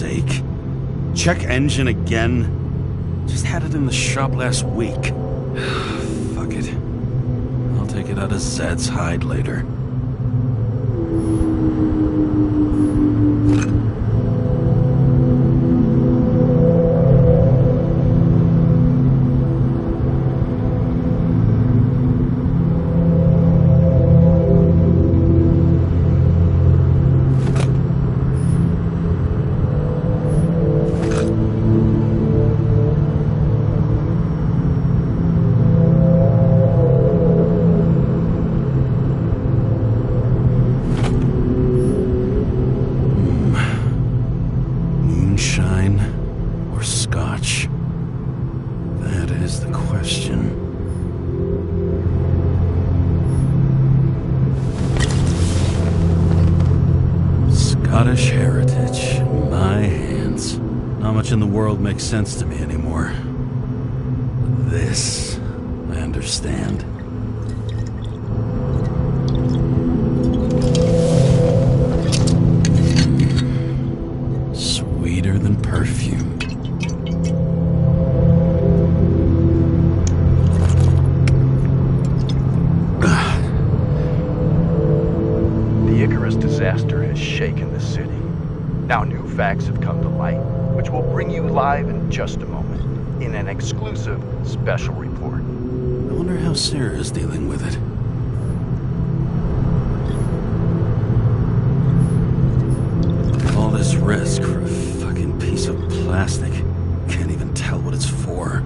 sake. Check engine again? Just had it in the shop last week. Fuck it. I'll take it out of Zed's hide later. Scottish heritage, my hands. Not much in the world makes sense to me anymore. But this, I understand. Sweeter than perfume. Disaster has shaken the city. Now new facts have come to light, which we'll bring you live in just a moment, in an exclusive special report. I wonder how Sarah is dealing with it. All this risk for a fucking piece of plastic. Can't even tell what it's for.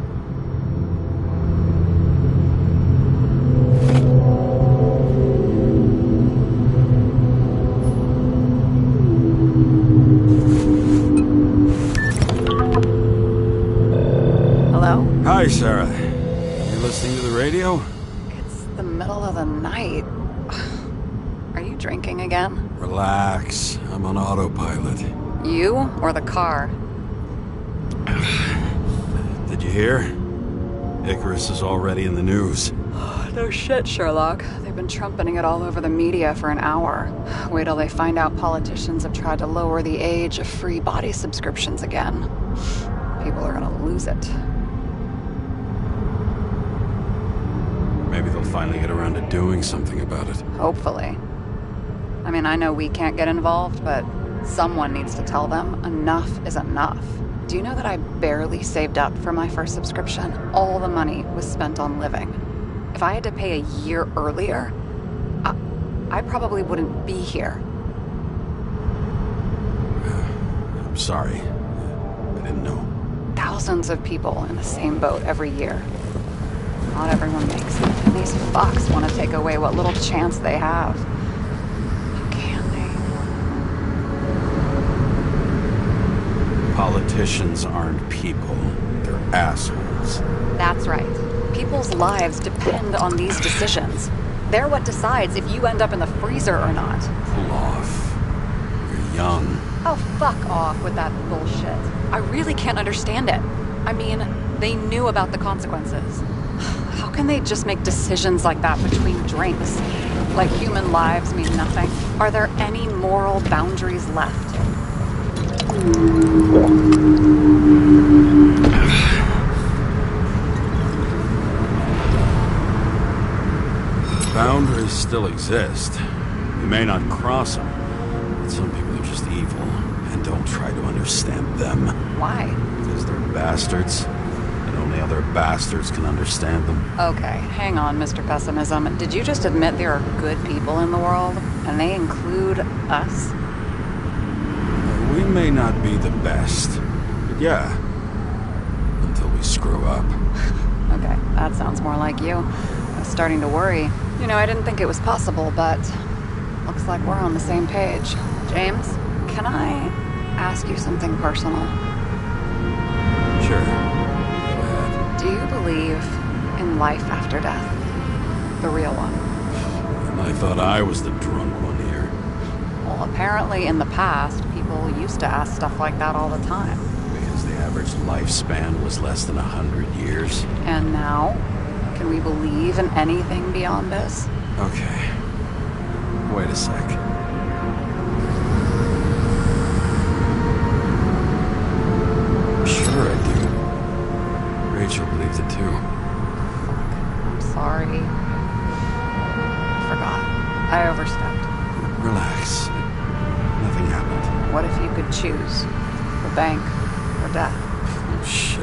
Hi, Sarah. You listening to the radio? It's the middle of the night. Are you drinking again? Relax. I'm on autopilot. You or the car? Did you hear? Icarus is already in the news. No shit, Sherlock. They've been trumpeting it all over the media for an hour. Wait till they find out politicians have tried to lower the age of free body subscriptions again. People are gonna lose it. Maybe they'll finally get around to doing something about it. Hopefully. I mean, I know we can't get involved, but someone needs to tell them enough is enough. Do you know that I barely saved up for my first subscription? All the money was spent on living. If I had to pay a year earlier, I probably wouldn't be here. I'm sorry. I didn't know. Thousands of people in the same boat every year. Not everyone makes it, and these fucks want to take away what little chance they have. How can they? Politicians aren't people. They're assholes. That's right. People's lives depend on these decisions. They're what decides if you end up in the freezer or not. Pull off. You're young. Oh, fuck off with that bullshit. I really can't understand it. I mean, they knew about the consequences. How can they just make decisions like that between drinks? Like human lives mean nothing? Are there any moral boundaries left? Boundaries still exist. You may not cross them, but some people are just evil and don't try to understand them. Why? Because they're bastards. Only other bastards can understand them. Okay, hang on, Mr. Pessimism. Did you just admit there are good people in the world? And they include us? We may not be the best, but yeah. Until we screw up. Okay, that sounds more like you. I was starting to worry. You know, I didn't think it was possible, but looks like we're on the same page. James, can I ask you something personal? Sure. Do you believe in life after death? The real one? And I thought I was the drunk one here. Well, apparently in the past, people used to ask stuff like that all the time. Because the average lifespan was less than 100 years. And now? Can we believe in anything beyond this? Okay. Wait a sec. choose the bank or death. Oh, shit.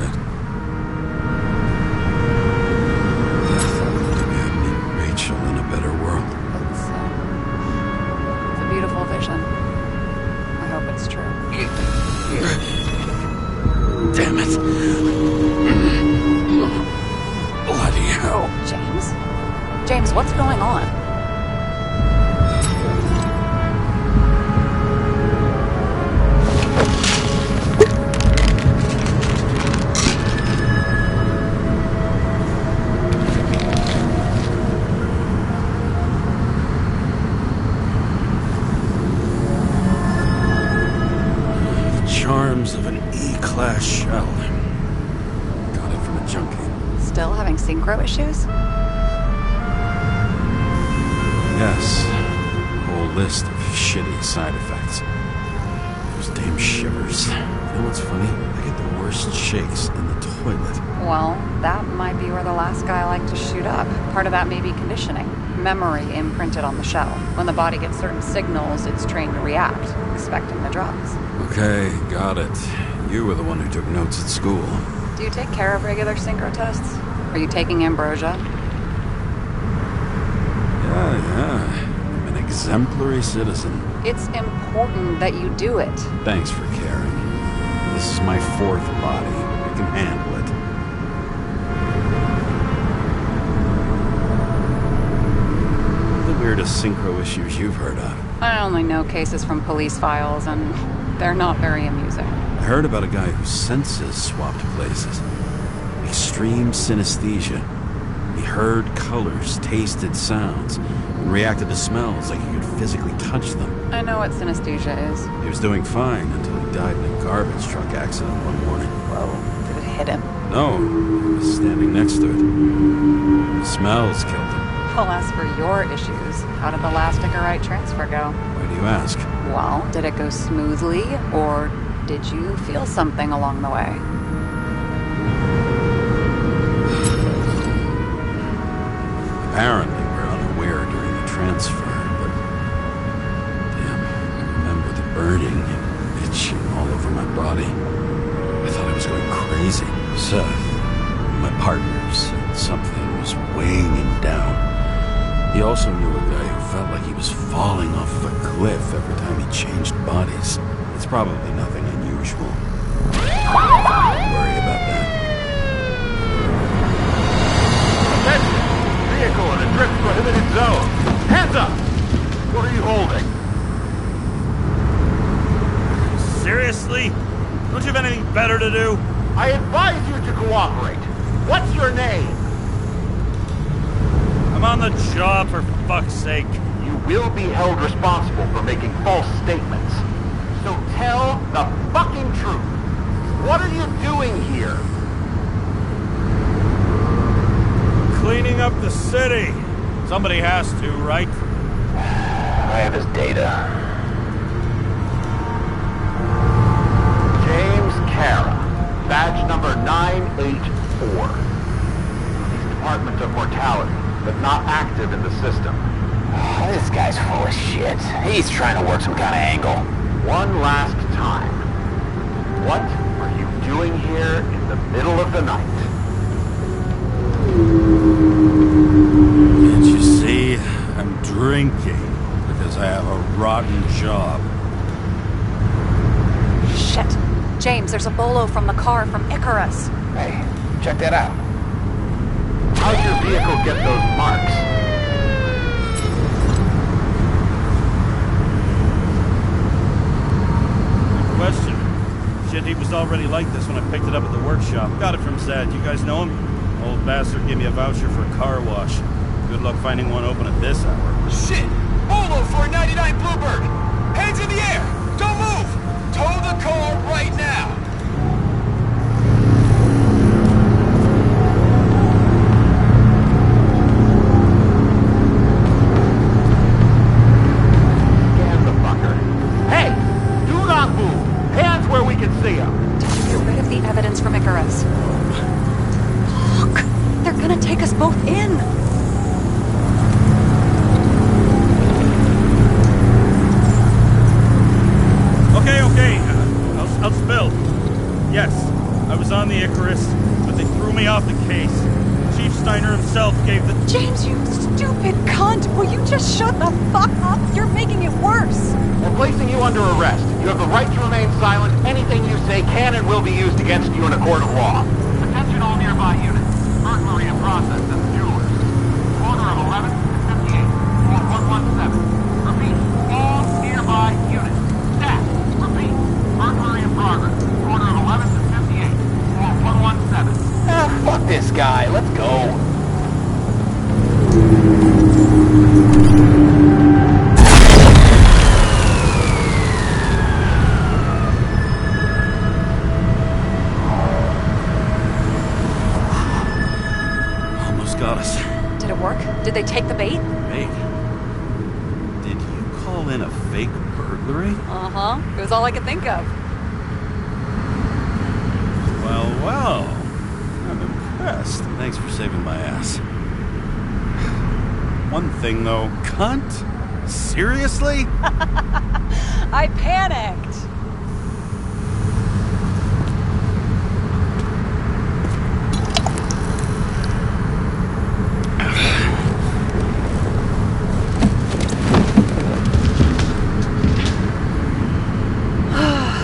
I thought maybe I'd meet Rachel in a better world. It's a beautiful vision. I hope it's true. Damn it. Bloody hell. James? James, what's going on? Of an E-class shell. Got it from a junkie. Still having synchro issues? Yes. A whole list of shitty side effects. Those damn shivers. You know what's funny? I get the worst shakes in the toilet. Well, that might be where the last guy liked to shoot up. Part of that may be conditioning. Memory imprinted on the shell. When the body gets certain signals, it's trained to react, expecting the drugs. Okay, got it. You were the one who took notes at school. Do you take care of regular synchro tests? Are you taking ambrosia? Yeah. I'm an exemplary citizen. It's important that you do it. Thanks for caring. This is my fourth body. I can handle it. The weirdest synchro issues you've heard of? I only know cases from police files, and they're not very amusing. I heard about a guy whose senses swapped places. Extreme synesthesia. He heard colors, tasted sounds, and reacted to smells like he could physically touch them. I know what synesthesia is. He was doing fine until he died in a garbage truck accident one morning. Whoa, did it hit him? No, he was standing next to it. The smells killed him. Well, as for your issues, how did the last Icarite transfer go? Why do you ask? Well, did it go smoothly, or did you feel something along the way? Apparently, we're unaware during the transfer, but... Damn, I remember the burning and itching all over my body. I thought I was going crazy. Seth, my partner, said something was weighing him down. He also knew a guy who felt like he was falling off of a cliff every time he changed bodies. It's probably nothing unusual. Don't worry about that. Attention! Vehicle in a drift prohibited zone. Hands up! What are you holding? Seriously? Don't you have anything better to do? I advise you to cooperate. What's your name? I'm on the job, for fuck's sake. You will be held responsible for making false statements. So tell the fucking truth. What are you doing here? Cleaning up the city. Somebody has to, right? I have his data. James Kara, badge number 984. He's Department of Mortality, but not active in the system. This guy's full of shit. He's trying to work some kind of angle. One last time. What are you doing here in the middle of the night? Can't you see? I'm drinking because I have a rotten job. Shit. James, there's a bolo from the car from Icarus. Hey, check that out. How'd your vehicle get those marks? Good question. Shit, he was already like this when I picked it up at the workshop. Got it from Zed. You guys know him? Old bastard gave me a voucher for a car wash. Good luck finding one open at this hour. Shit! Bolo for a 99 Bluebird! Hands in the air! Don't move! Tow the car right now! Scan the fucker. Hey! Do not move! Hands where we can see them! Get rid of the evidence from Icarus. Look, they're gonna take us both in. Okay. Yes, I was on the Icarus, but they threw me off the case. Chief Steiner himself gave the... James, you stupid cunt! Will you just shut the fuck up? You're making it worse! We're placing you under arrest. You have the right to remain silent. Anything you say can and will be used against you in a court of law. Attention all nearby units. Burglary in process at the Jewelers. Corner of 11th and 58. Call 117. Repeat. All nearby units. Staff. Repeat. Burglary in progress. Corner of 11th and 58. Call 117. Ah, fuck this guy. Let's go. Almost got us. Did it work? Did they take the bait? Bait? Did you call in a fake burglary? Uh-huh. It was all I could think of. Well. I'm impressed. Thanks for saving my ass. One thing, though. Cunt? Seriously? I panicked.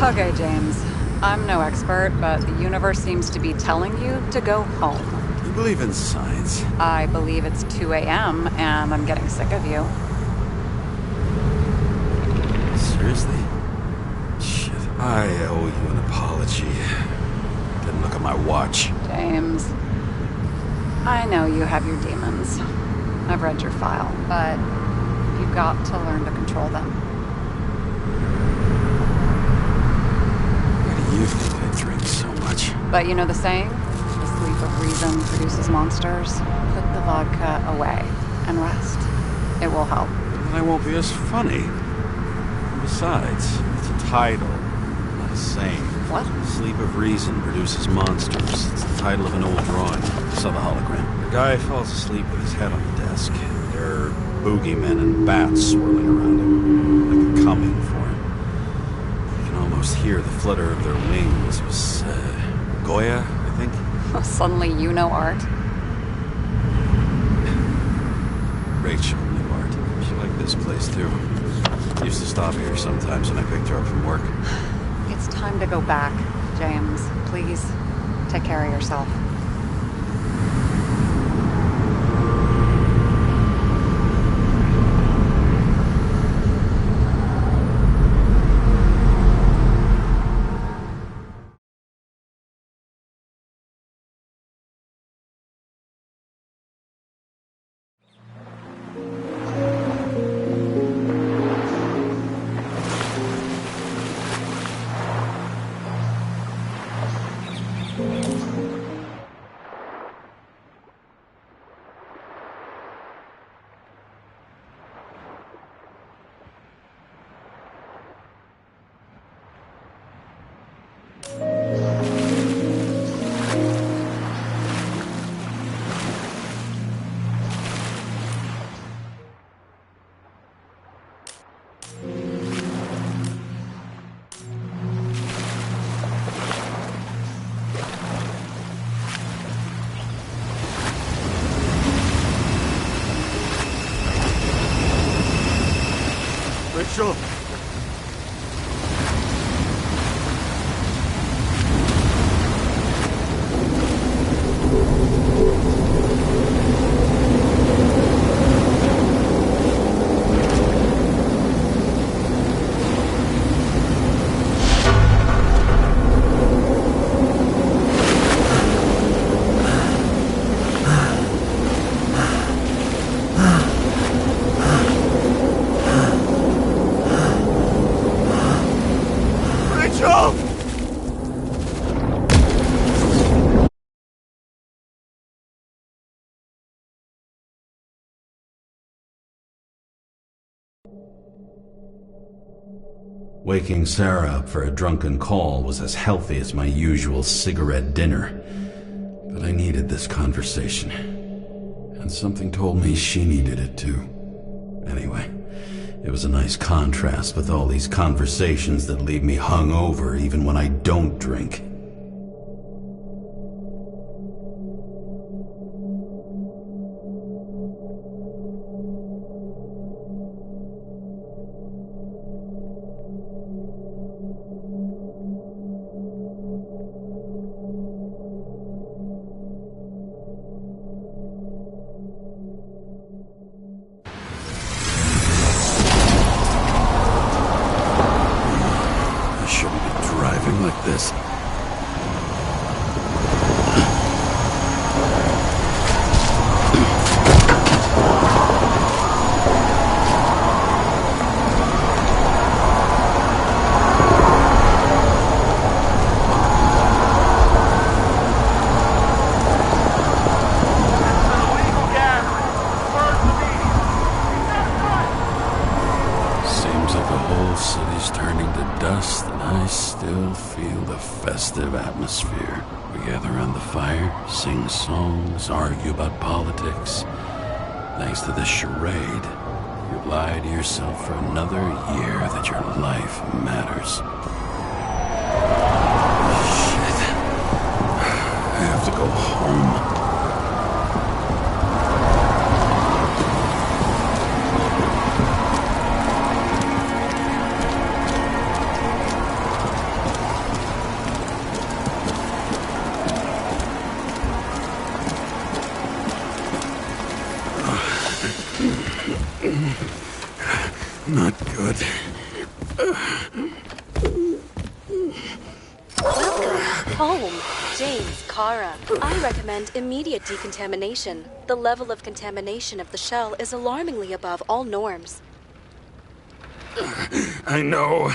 Okay, James. I'm no expert, but the universe seems to be telling you to go home. You believe in science? I believe it's 2 a.m. and I'm getting sick of you. Seriously? Shit, I owe you an apology. Didn't look at my watch. James, I know you have your demons. I've read your file, but you've got to learn to control them. Why do you think I drink so much? But you know the saying? The sleep of reason produces monsters. Put the vodka away and rest. It will help. Then I won't be as funny. Besides, it's a title, not a saying. What? Sleep of Reason produces monsters. It's the title of an old drawing. Saw the hologram. The guy falls asleep with his head on the desk. There are boogeymen and bats swirling around him, like coming for him. You can almost hear the flutter of their wings. It was Goya, I think. Suddenly you know art. Rachel knew art. She liked this place too. Used to stop here sometimes when I picked her up from work. It's time to go back, James. Please, take care of yourself. Rachel! Waking Sarah up for a drunken call was as healthy as my usual cigarette dinner. But I needed this conversation. And something told me she needed it too. Anyway, it was a nice contrast with all these conversations that leave me hungover even when I don't drink. feel the festive atmosphere. We gather around the fire, sing songs, argue about politics. Thanks to this charade, you've lied to yourself for another year that your life matters. Shit. I have to go home. Not good. Welcome home, James, Kara. I recommend immediate decontamination. The level of contamination of the shell is alarmingly above all norms. I know.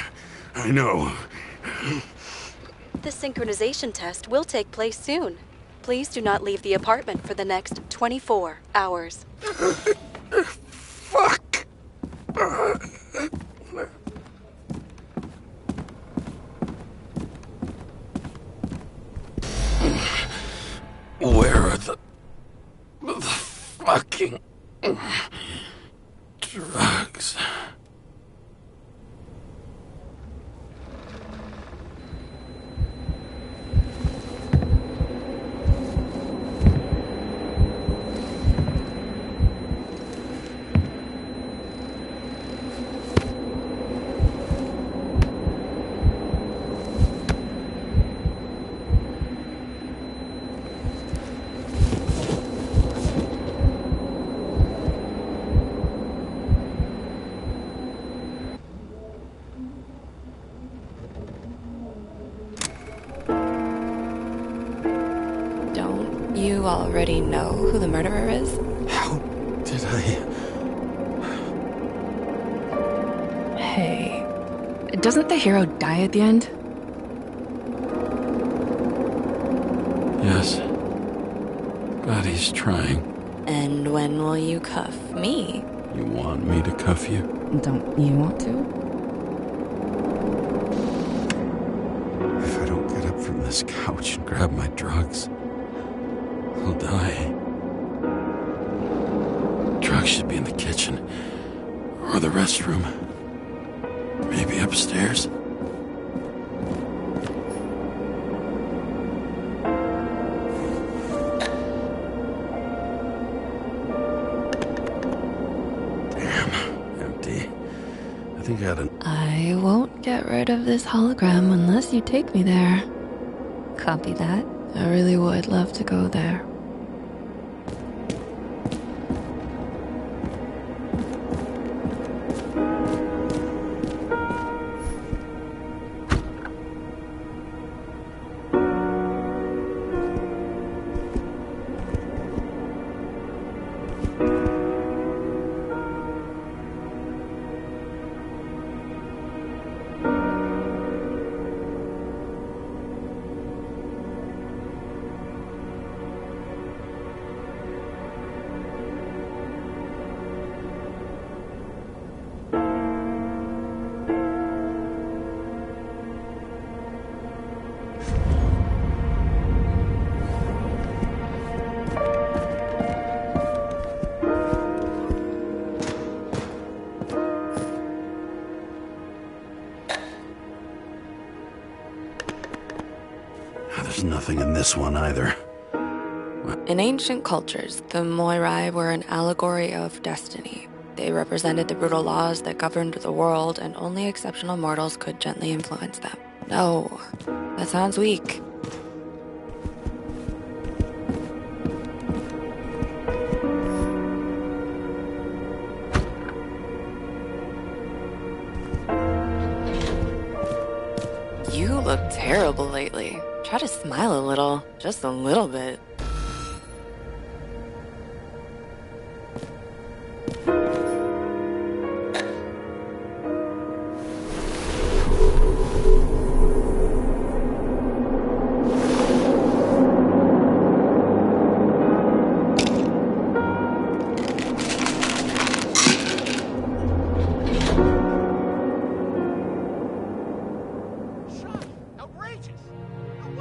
The synchronization test will take place soon. Please do not leave the apartment for the next 24 hours. Fuck! Where are the fucking drugs? You already know who the murderer is? How did I... Hey, doesn't the hero die at the end? Yes. But he's trying. And when will you cuff me? You want me to cuff you? Don't you want to? If I don't get up from this couch and grab my drugs, I'll die. Drugs should be in the kitchen. Or the restroom. Maybe upstairs. Damn, empty. I think I won't get rid of this hologram unless you take me there. Copy that. I really would love to go there. There's nothing in this one either. In ancient cultures, the Moirai were an allegory of destiny. They represented the brutal laws that governed the world, and only exceptional mortals could gently influence them. No, that sounds weak. You look terrible lately. Try to smile a little, just a little bit.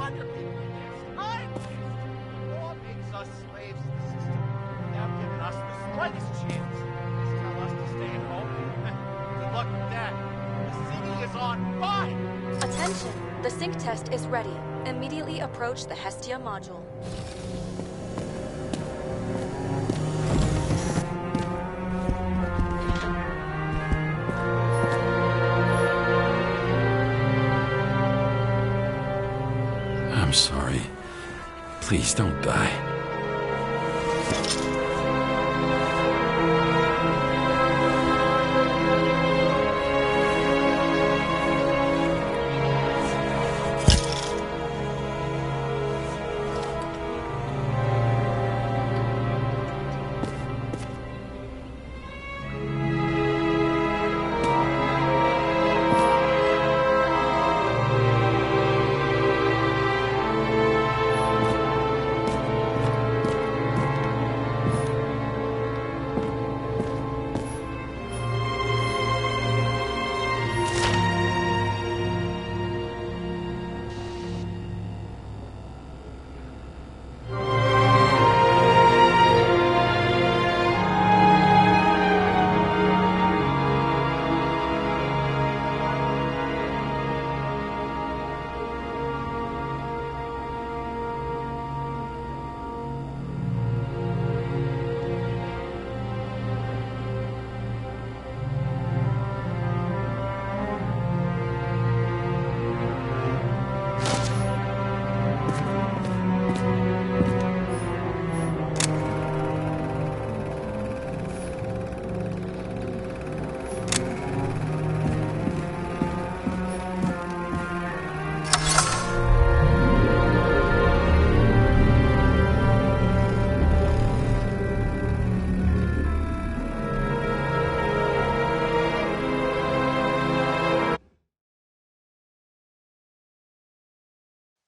other people pissed. I'm pissed. Law makes us slaves to the system without giving us the slightest chance. Just tell us to stay at home. Good luck with that. The city is on fire. Attention! The sync test is ready. Immediately approach the Hestia module. I'm sorry. Please don't die.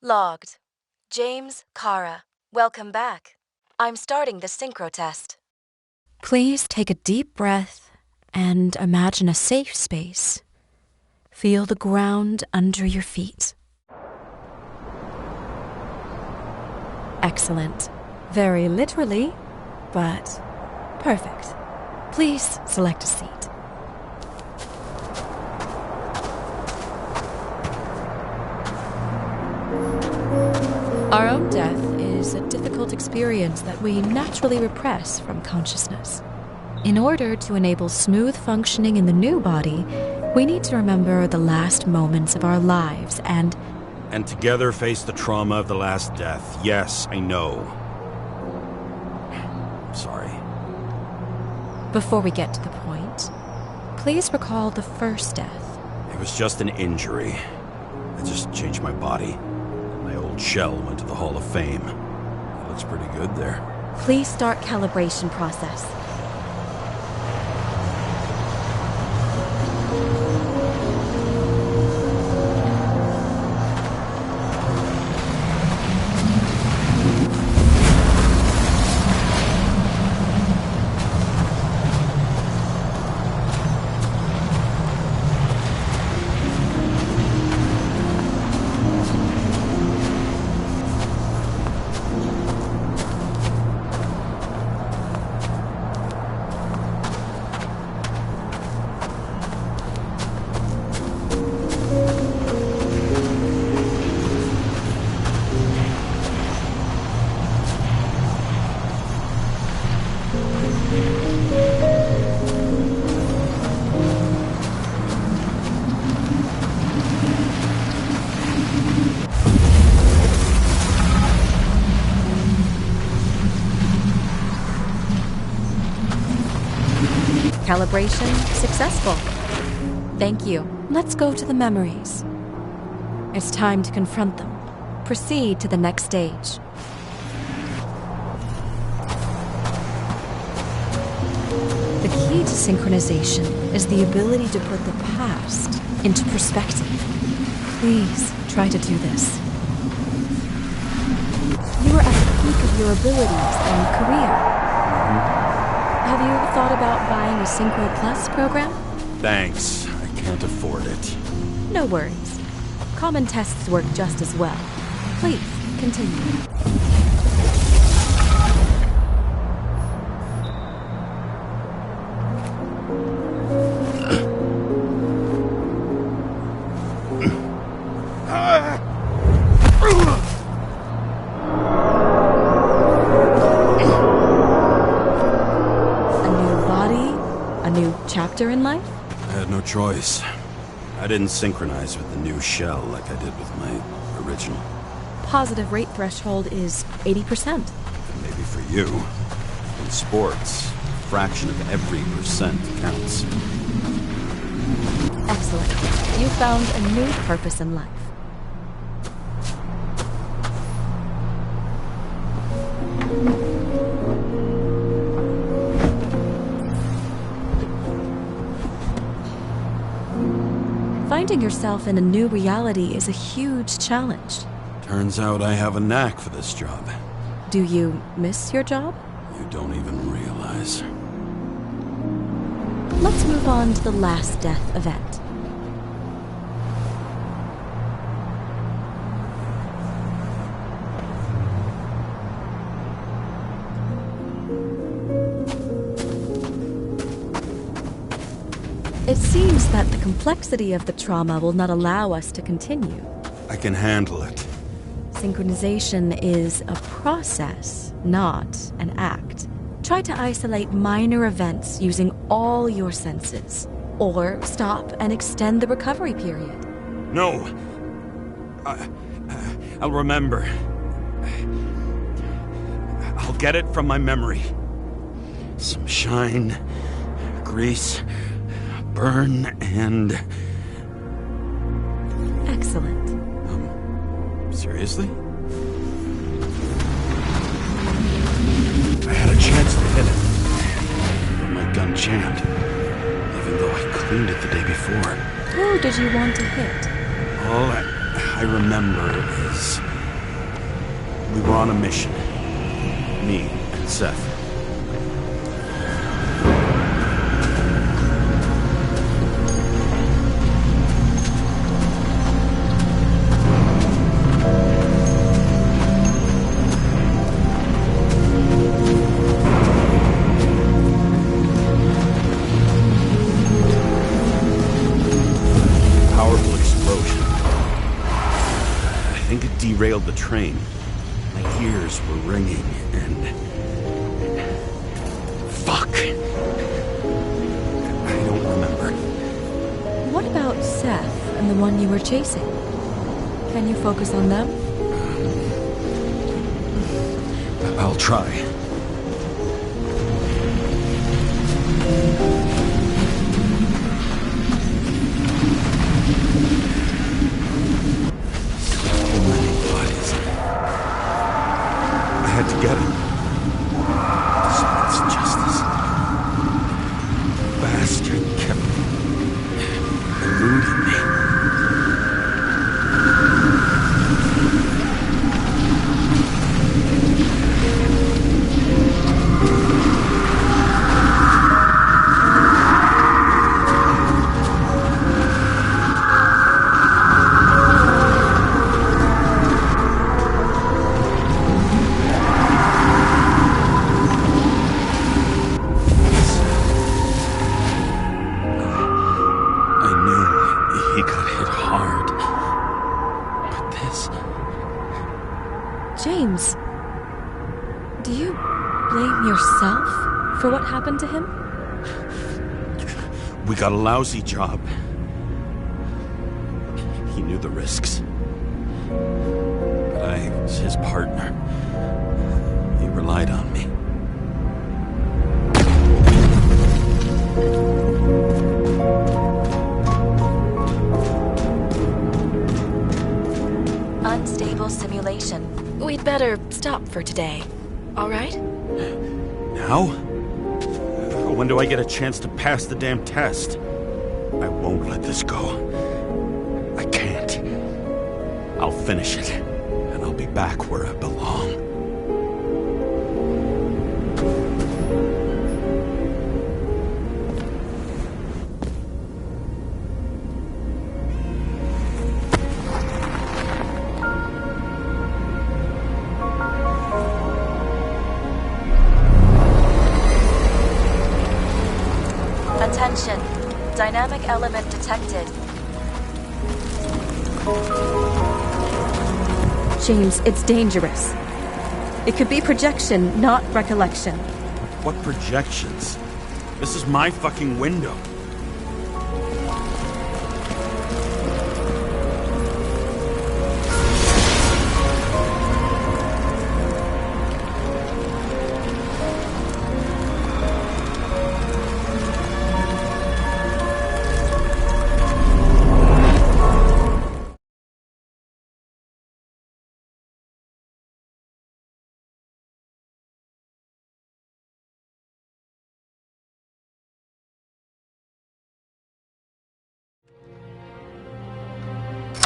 Logged. James, Kara, welcome back. I'm starting the synchro test. Please take a deep breath and imagine a safe space. Feel the ground under your feet. Excellent. Very literally, but perfect. Please select a seat. Our own death is a difficult experience that we naturally repress from consciousness. In order to enable smooth functioning in the new body, we need to remember the last moments of our lives and together face the trauma of the last death. Yes, I know. I'm sorry. Before we get to the point, please recall the first death. It was just an injury. I just changed my body. My old shell went to the Hall of Fame. It looks pretty good there. Please start calibration process. Calibration successful. Thank you. Let's go to the memories. It's time to confront them. Proceed to the next stage. The key to synchronization is the ability to put the past into perspective. Please try to do this. You are at the peak of your abilities and career. Have you thought about buying a Synchro Plus program? Thanks. I can't afford it. No worries. Common tests work just as well. Please, continue. In life? I had no choice. I didn't synchronize with the new shell like I did with my original. Positive rate threshold is 80%. And maybe for you, in sports, a fraction of every percent counts. Excellent. You found a new purpose in life. Finding yourself in a new reality is a huge challenge. Turns out I have a knack for this job. Do you miss your job? You don't even realize. Let's move on to the last death event. It seems that the complexity of the trauma will not allow us to continue. I can handle it. Synchronization is a process, not an act. Try to isolate minor events using all your senses, or stop and extend the recovery period. No. I'll remember. I'll get it from my memory. Some shine, grease, burn, and... Excellent. Seriously? I had a chance to hit it, but my gun jammed, even though I cleaned it the day before. Who did you want to hit? All I remember is... we were on a mission. Me and Seth. Derailed the train. My ears were ringing and... Fuck! I don't remember. What about Seth and the one you were chasing? Can you focus on them? I'll try. To get him. Despite justice. Bastard kept eluding me. James, do you blame yourself for what happened to him? We got a lousy job. He knew the risks. But I was his partner. He relied on me. Unstable simulation. We'd better stop for today. All right? Now? When do I get a chance to pass the damn test? I won't let this go. I can't. I'll finish it, and I'll be back where I belong. Attention. Dynamic element detected. James, it's dangerous. It could be projection, not recollection. What projections? This is my fucking window.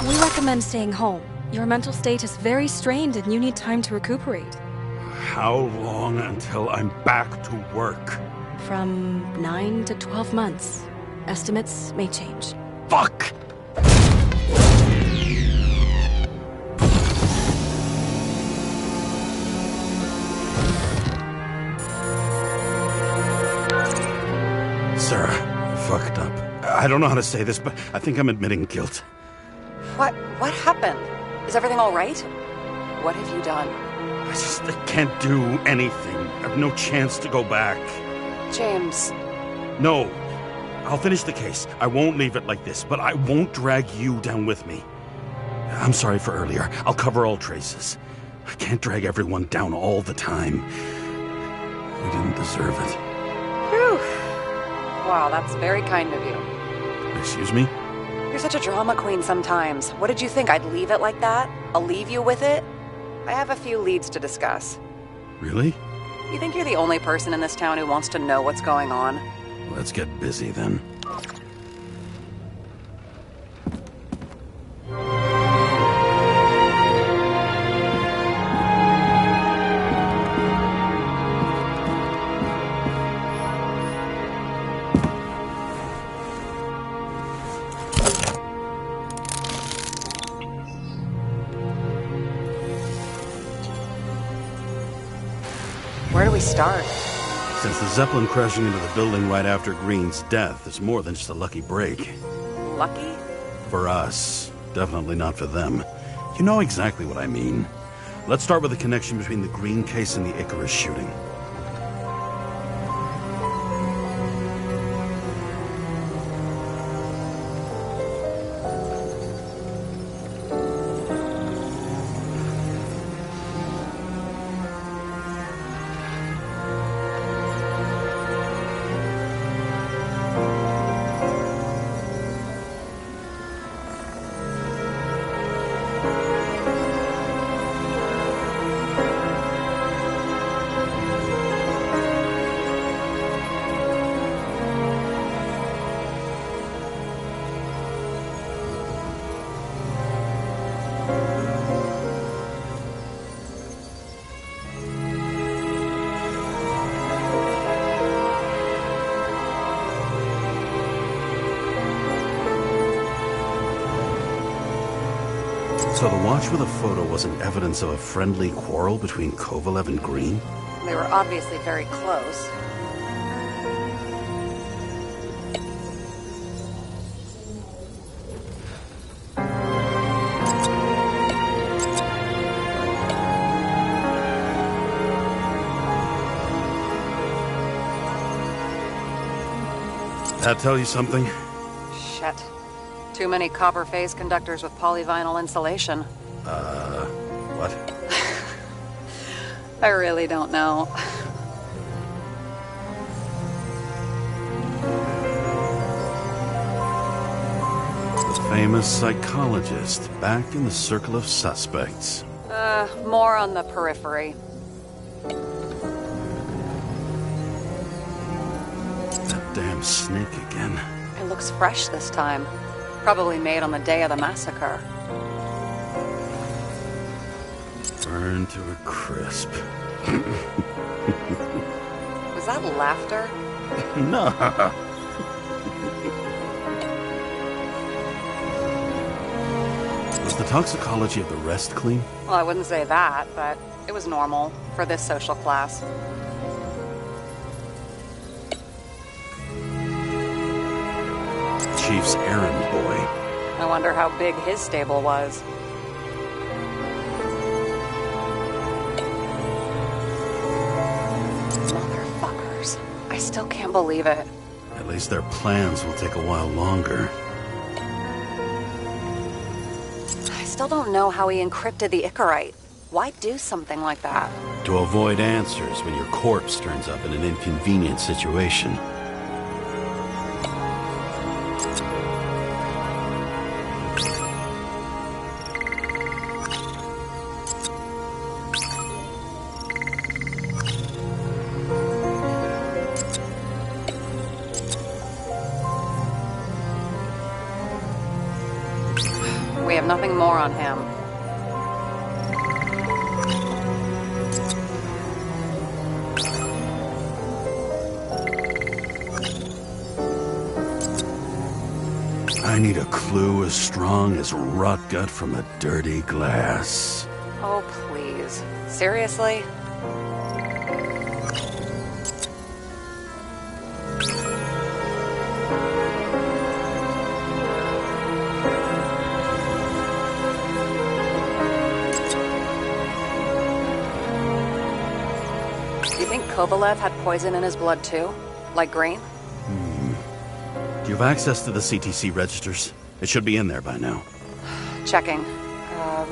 We recommend staying home. Your mental state is very strained and you need time to recuperate. How long until I'm back to work? From 9 to 12 months. Estimates may change. Fuck! Sarah, I fucked up. I don't know how to say this, but I think I'm admitting guilt. What happened? Is everything all right? What have you done? I can't do anything. I have no chance to go back. James. No. I'll finish the case. I won't leave it like this, but I won't drag you down with me. I'm sorry for earlier. I'll cover all traces. I can't drag everyone down all the time. We didn't deserve it. Whew. Wow, that's very kind of you. Excuse me? You're such a drama queen sometimes. What did you think, I'd leave it like that? I'll leave you with it? I have a few leads to discuss. Really? You think you're the only person in this town who wants to know what's going on? Let's get busy then. Where do we start? Since the Zeppelin crashing into the building right after Green's death is more than just a lucky break. Lucky? For us. Definitely not for them. You know exactly what I mean. Let's start with the connection between the Green case and the Icarus shooting. So the watch with a photo wasn't evidence of a friendly quarrel between Kovalev and Green? They were obviously very close. That tell you something? Shit. Too many copper phase conductors with polyvinyl insulation. What? I really don't know. The famous psychologist, back in the circle of suspects. More on the periphery. That damn snake again. It looks fresh this time. Probably made on the day of the massacre. Burned to a crisp. Was that laughter? No. Was the toxicology of the rest clean? Well, I wouldn't say that, but it was normal for this social class. chief's errand boy. I wonder how big his stable was. Motherfuckers. I still can't believe it. At least their plans will take a while longer. I still don't know how he encrypted the Icarite. Why do something like that? To avoid answers when your corpse turns up in an inconvenient situation. We have nothing more on him. I need a clue as strong as rot gut from a dirty glass. Oh, please. Seriously? Do you think Kovalev had poison in his blood too? Like Green? Do you have access to the CTC registers? It should be in there by now. Checking.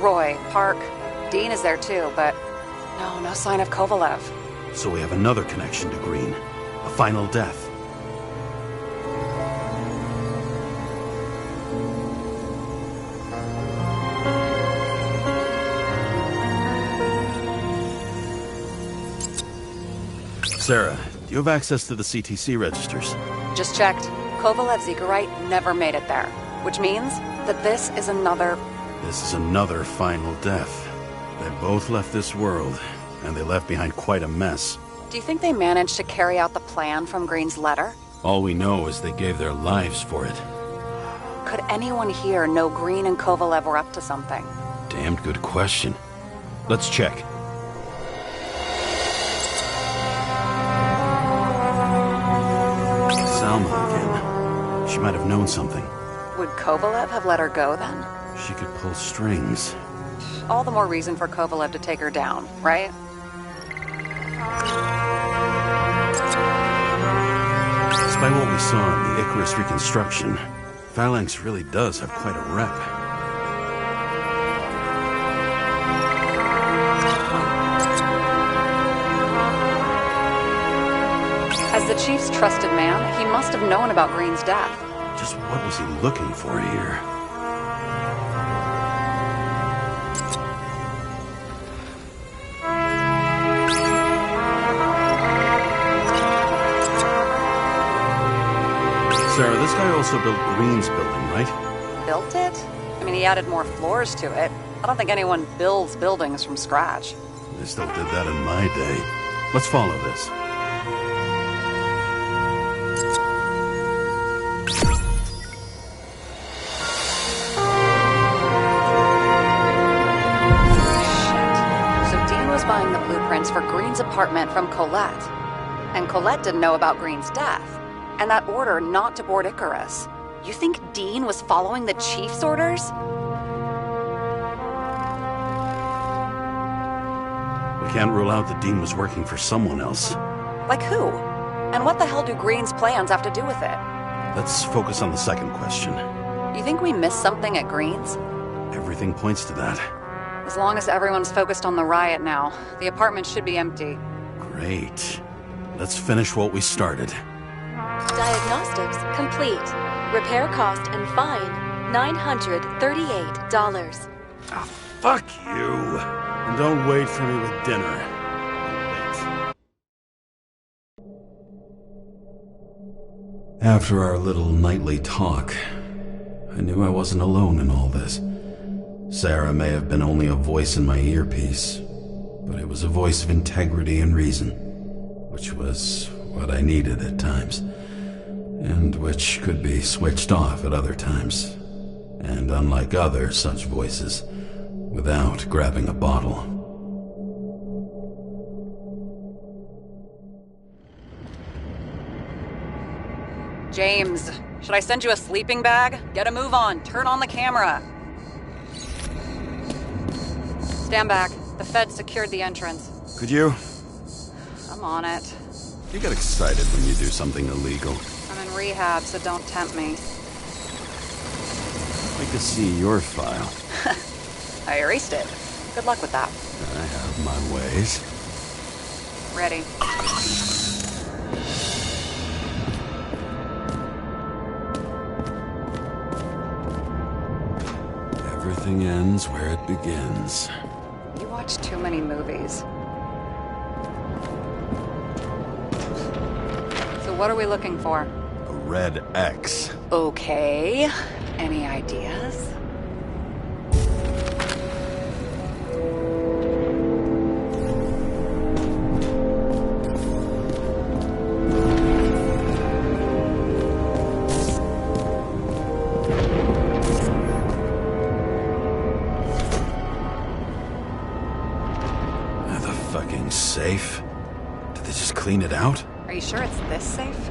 Roy, Park, Dean is there too, but no sign of Kovalev. So we have another connection to Green. A final death. Sarah, do you have access to the CTC registers? Just checked. Kovalev's Icarite never made it there, which means that this is another final death. They both left this world, and they left behind quite a mess. Do you think they managed to carry out the plan from Green's letter? All we know is they gave their lives for it. Could anyone here know Green and Kovalev were up to something? Damned good question. Let's check. Salma again. She might have known something. Would Kovalev have let her go then? She could pull strings. All the more reason for Kovalev to take her down, right? Despite what we saw in the Icarus reconstruction, Phalanx really does have quite a rep. As the Chief's trusted man, he must have known about Green's death. Just what was he looking for here? Sarah, this guy also built Green's building, right? Built it? I mean, he added more floors to it. I don't think anyone builds buildings from scratch. They still did that in my day. Let's follow this. Buying the blueprints for Green's apartment from Colette. And Colette didn't know about Green's death. And that order not to board Icarus. You think Dean was following the Chief's orders? We can't rule out that Dean was working for someone else. Like who? And what the hell do Green's plans have to do with it? Let's focus on the second question. You think we missed something at Green's? Everything points to that. As long as everyone's focused on the riot now, the apartment should be empty. Great. Let's finish what we started. Diagnostics complete. Repair cost and fine, $938. Ah, fuck you. And don't wait for me with dinner. After our little nightly talk, I knew I wasn't alone in all this. Sarah may have been only a voice in my earpiece, but it was a voice of integrity and reason, which was what I needed at times, and which could be switched off at other times, and unlike other such voices, without grabbing a bottle. James, Should I send you a sleeping bag? Get a move on. Turn on the camera. Stand back. The Fed secured the entrance. Could you? I'm on it. You get excited when you do something illegal. I'm in rehab, so don't tempt me. I'd like to see your file. I erased it. Good luck with that. I have my ways. Ready. Everything ends where it begins. You watch too many movies. So what are we looking for? A red X. Okay. Any ideas? Safe? Did they just clean it out? Are you sure it's this safe?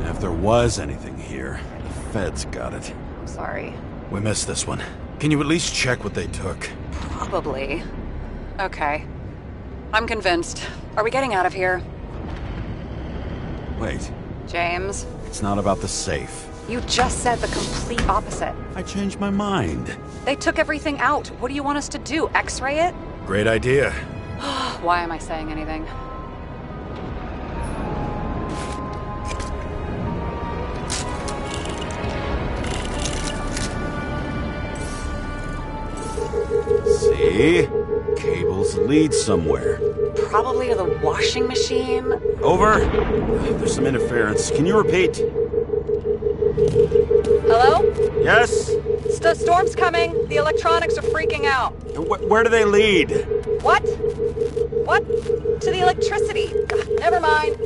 If there was anything here, the Feds got it. I'm sorry. We missed this one. Can you at least check what they took? Probably. Okay. I'm convinced. Are we getting out of here? Wait. James? It's not about the safe. You just said the complete opposite. I changed my mind. They took everything out. What do you want us to do? X-ray it? Great idea. Why am I saying anything? See? Cables lead somewhere. Probably to the washing machine. Over. There's some interference. Can you repeat? Hello? Yes? The storm's coming. The electronics are freaking out. Where do they lead? What? What? To the electricity. Never mind.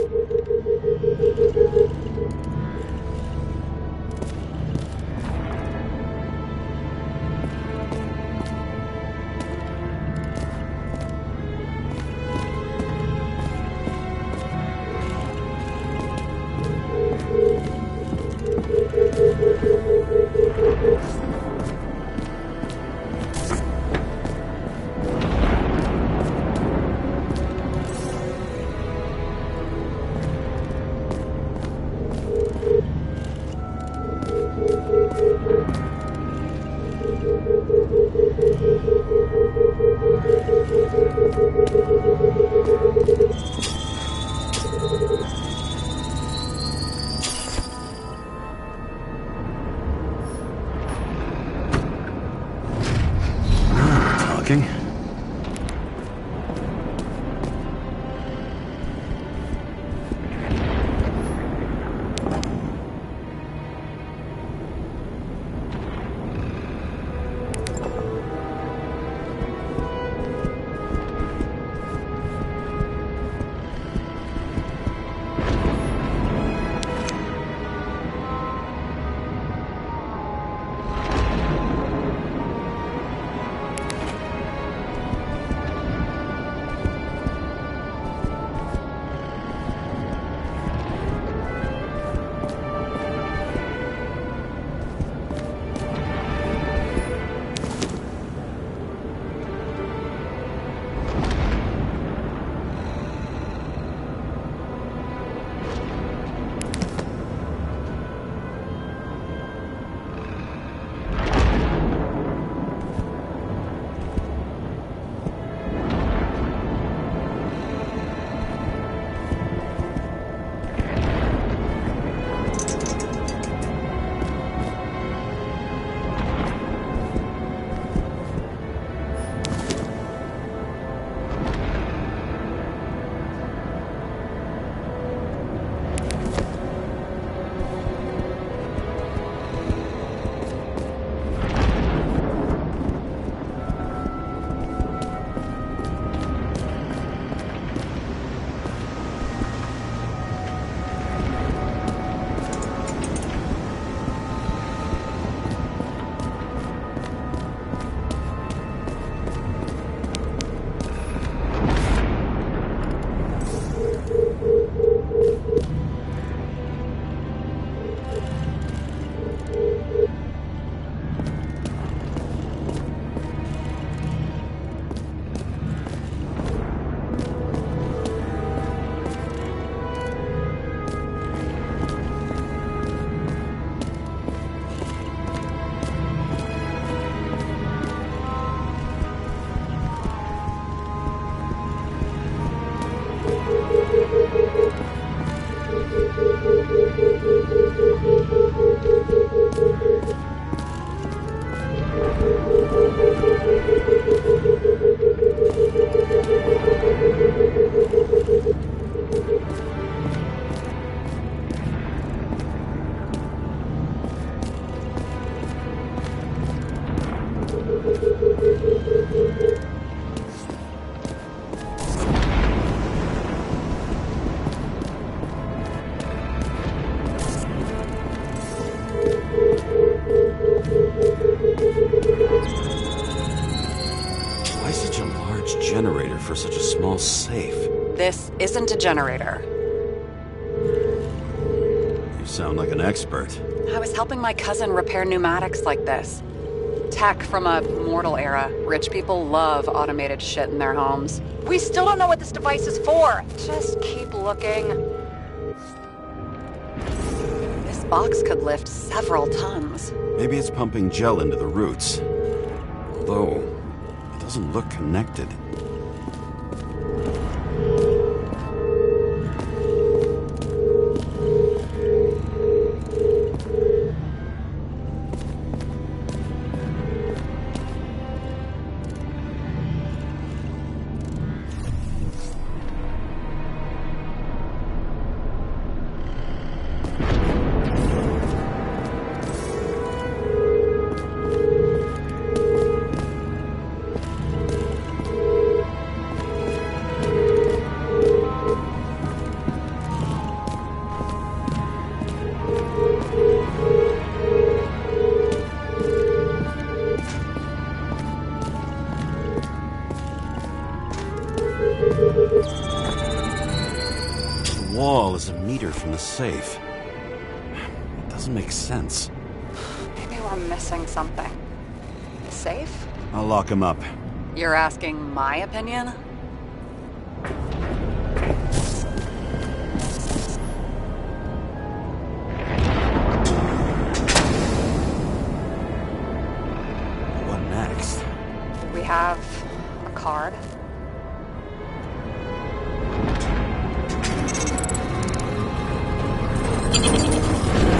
Talking. Why such a large generator for such a small safe? This isn't a generator. You sound like an expert. I was helping my cousin repair pneumatics like this. Tech from a mortal era. Rich people love automated shit in their homes. We still don't know what this device is for. Just keep looking. This box could lift several tons. Maybe it's pumping gel into the roots. Although, it doesn't look connected. The wall is a meter from the safe. It doesn't make sense. Maybe we're missing something. Safe? I'll lock him up. You're asking my opinion? What next? We have a card.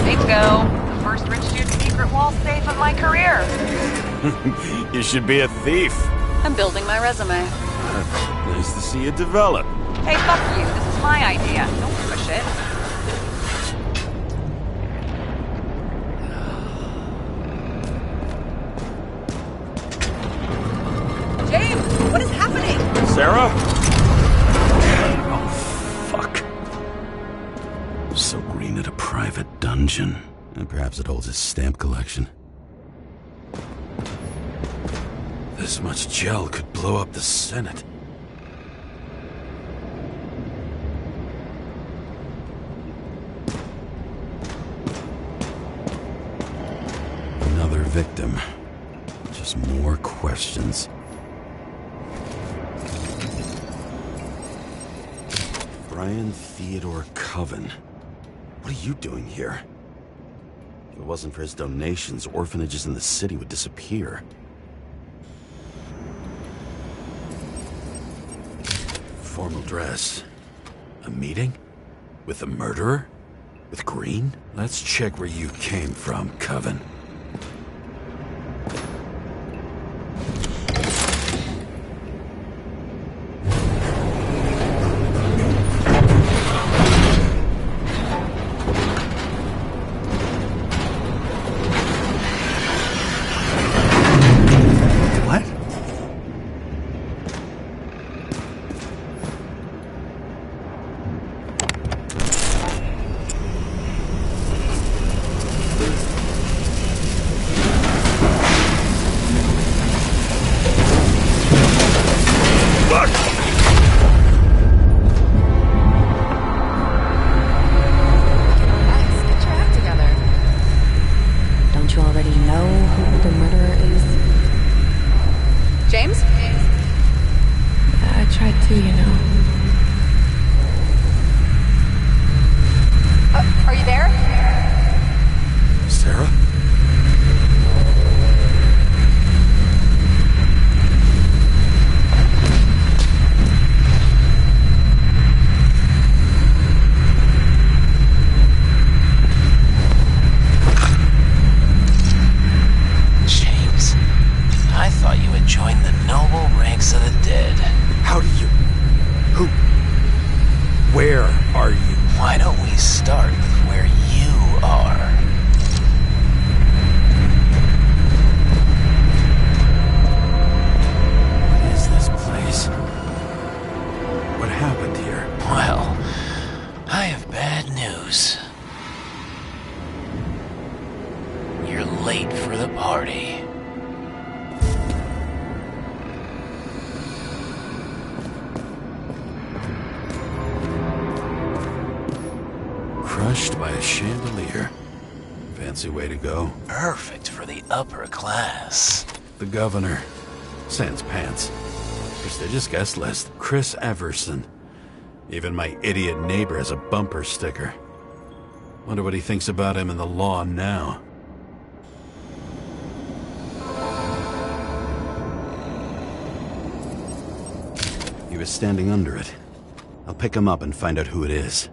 Bingo! The first rich dude's secret wall safe of my career. You should be a thief. I'm building my resume. Nice to see it develop. Hey, fuck you. This is my idea. Don't push it. James, what is happening? Sarah? Oh, fuck. So Green at a private dungeon. And perhaps it holds his stamp collection. This much gel could blow up the Senate. Another victim. Just more questions. Brian Theodore Coven. What are you doing here? If it wasn't for his donations, orphanages in the city would disappear. Formal dress. A meeting? With the murderer? With Green? Let's check where you came from, Coven. chandelier. Fancy way to go. Perfect for the upper class. The governor. Sans pants. Prestigious guest list. Chris Everson. Even my idiot neighbor has a bumper sticker. Wonder what he thinks about him and the law now. He was standing under it. I'll pick him up and find out who it is.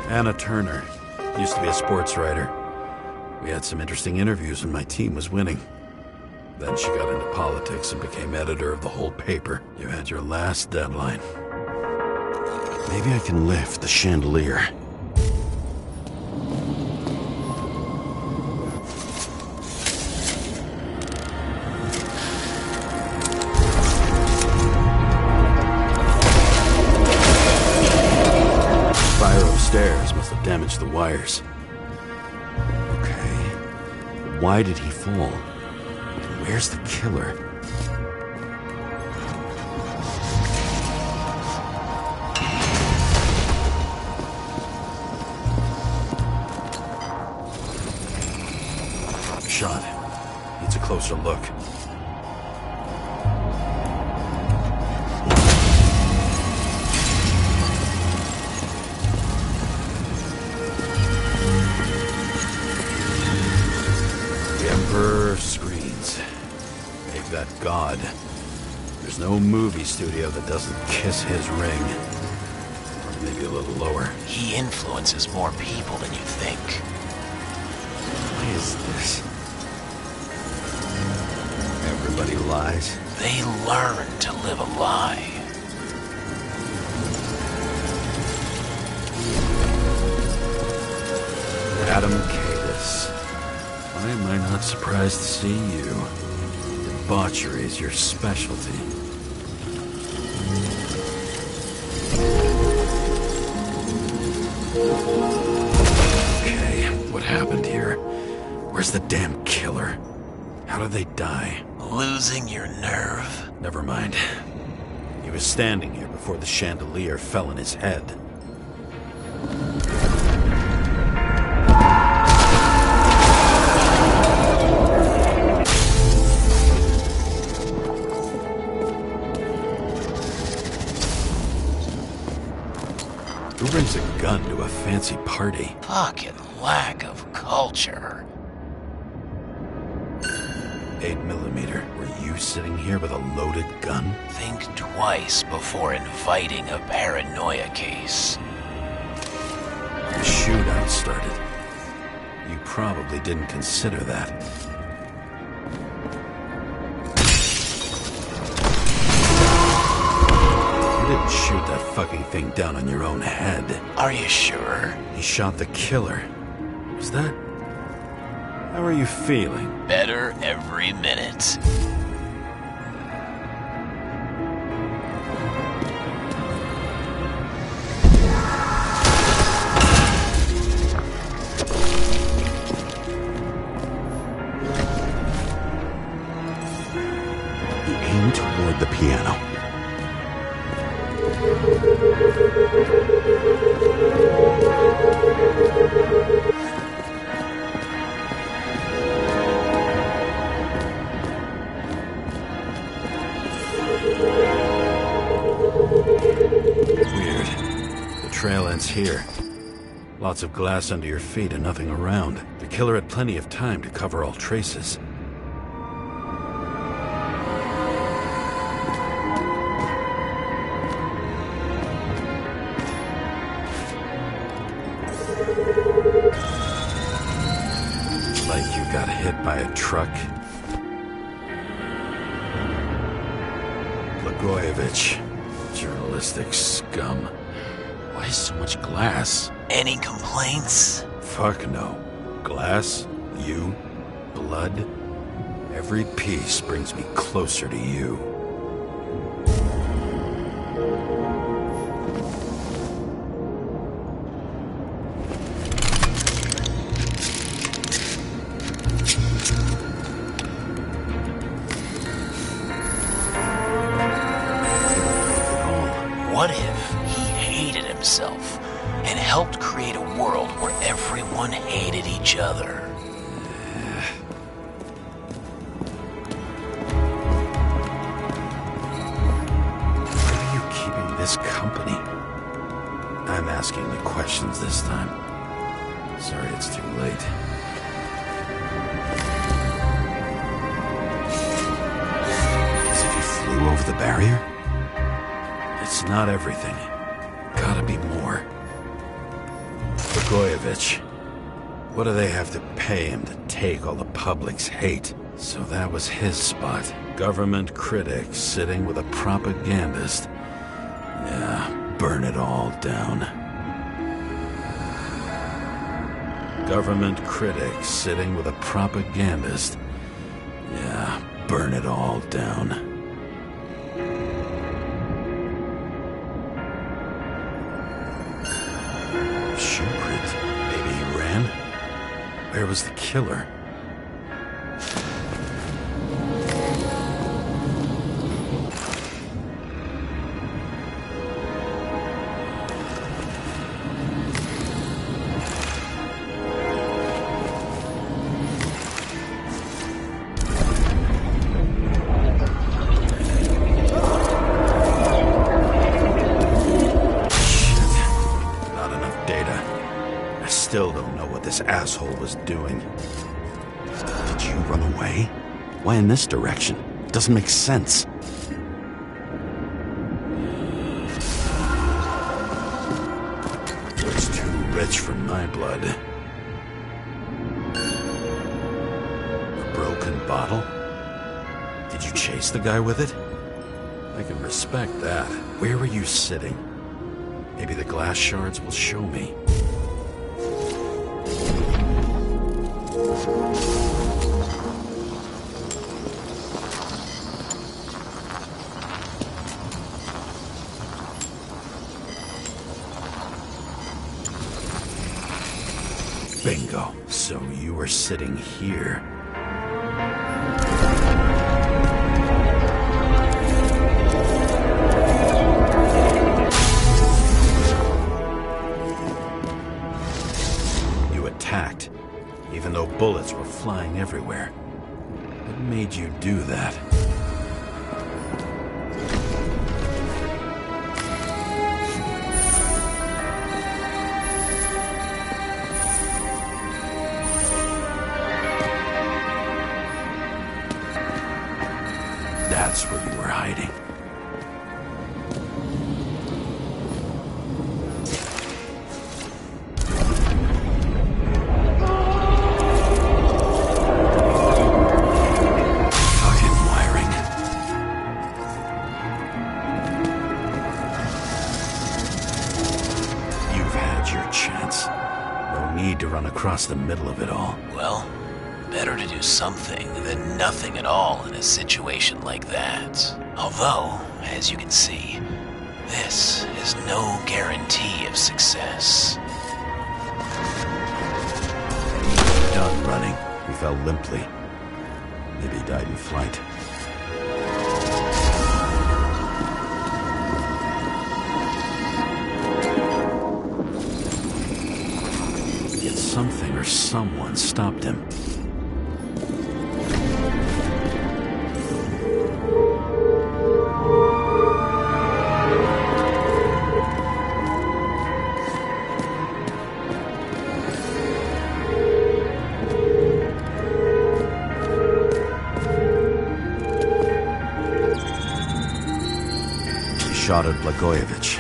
Anna Turner. Used to be a sports writer. We had some interesting interviews when my team was winning. Then she got into politics and became editor of the whole paper. You had your last deadline. Maybe I can lift the chandelier. Stairs must have damaged the wires. Okay. Why did he fall? And where's the killer? Shot. Needs a closer look. Screens. Make that God. There's no movie studio that doesn't kiss his ring. Or maybe a little lower. He influences more people than you think. Why is this? Everybody lies. They learn to live a lie. Adam Cadis. Why am I not surprised to see you? Debauchery is your specialty. Okay, what happened here? Where's the damn killer? How did they die? Losing your nerve? Never mind. He was standing here before the chandelier fell on his head. Who brings a gun to a fancy party? Fucking lack of culture. 8mm. Were you sitting here with a loaded gun? Think twice before inviting a paranoia case. The shootout started. You probably didn't consider that. You didn't shoot that fucking thing down on your own head. Are you sure? He shot the killer. Was that... How are you feeling? Better every minute. He aimed toward the piano. Weird. The trail ends here. Lots of glass under your feet and nothing around. The killer had plenty of time to cover all traces. Like you got hit by a truck. Blagojevich. Journalistic scum. Why so much glass? Any complaints? Fuck no. Glass, you, blood. Every piece brings me closer to you. and helped create a world where everyone hated each other. Where are you keeping this company? I'm asking the questions this time. Sorry it's too late. As if he flew over the barrier? It's not everything. Gotta be more. Blagojevich. What do they have to pay him to take all the public's hate? So that was his spot. Government critic sitting with a propagandist. Yeah, burn it all down. Government critic sitting with a propagandist. Yeah, burn it all down. Shoe print. Maybe he ran? Where was the killer? Still don't know what this asshole was doing. Did you run away? Why in this direction? It doesn't make sense. It's too rich for my blood. A broken bottle? Did you chase the guy with it? I can respect that. Where were you sitting? Maybe the glass shards will show me. Bingo. So you were sitting here. You attacked, even though bullets were flying everywhere. What made you do that? That's where you were hiding. Fucking wiring. You've had your chance. No need to run across the middle of it all. Well, better to do something than nothing at all in a situation like that. Although, as you can see, this is no guarantee of success. Done running. He fell limply. Maybe he died in flight. Yet something or someone stopped him. Shot at Blagojevich.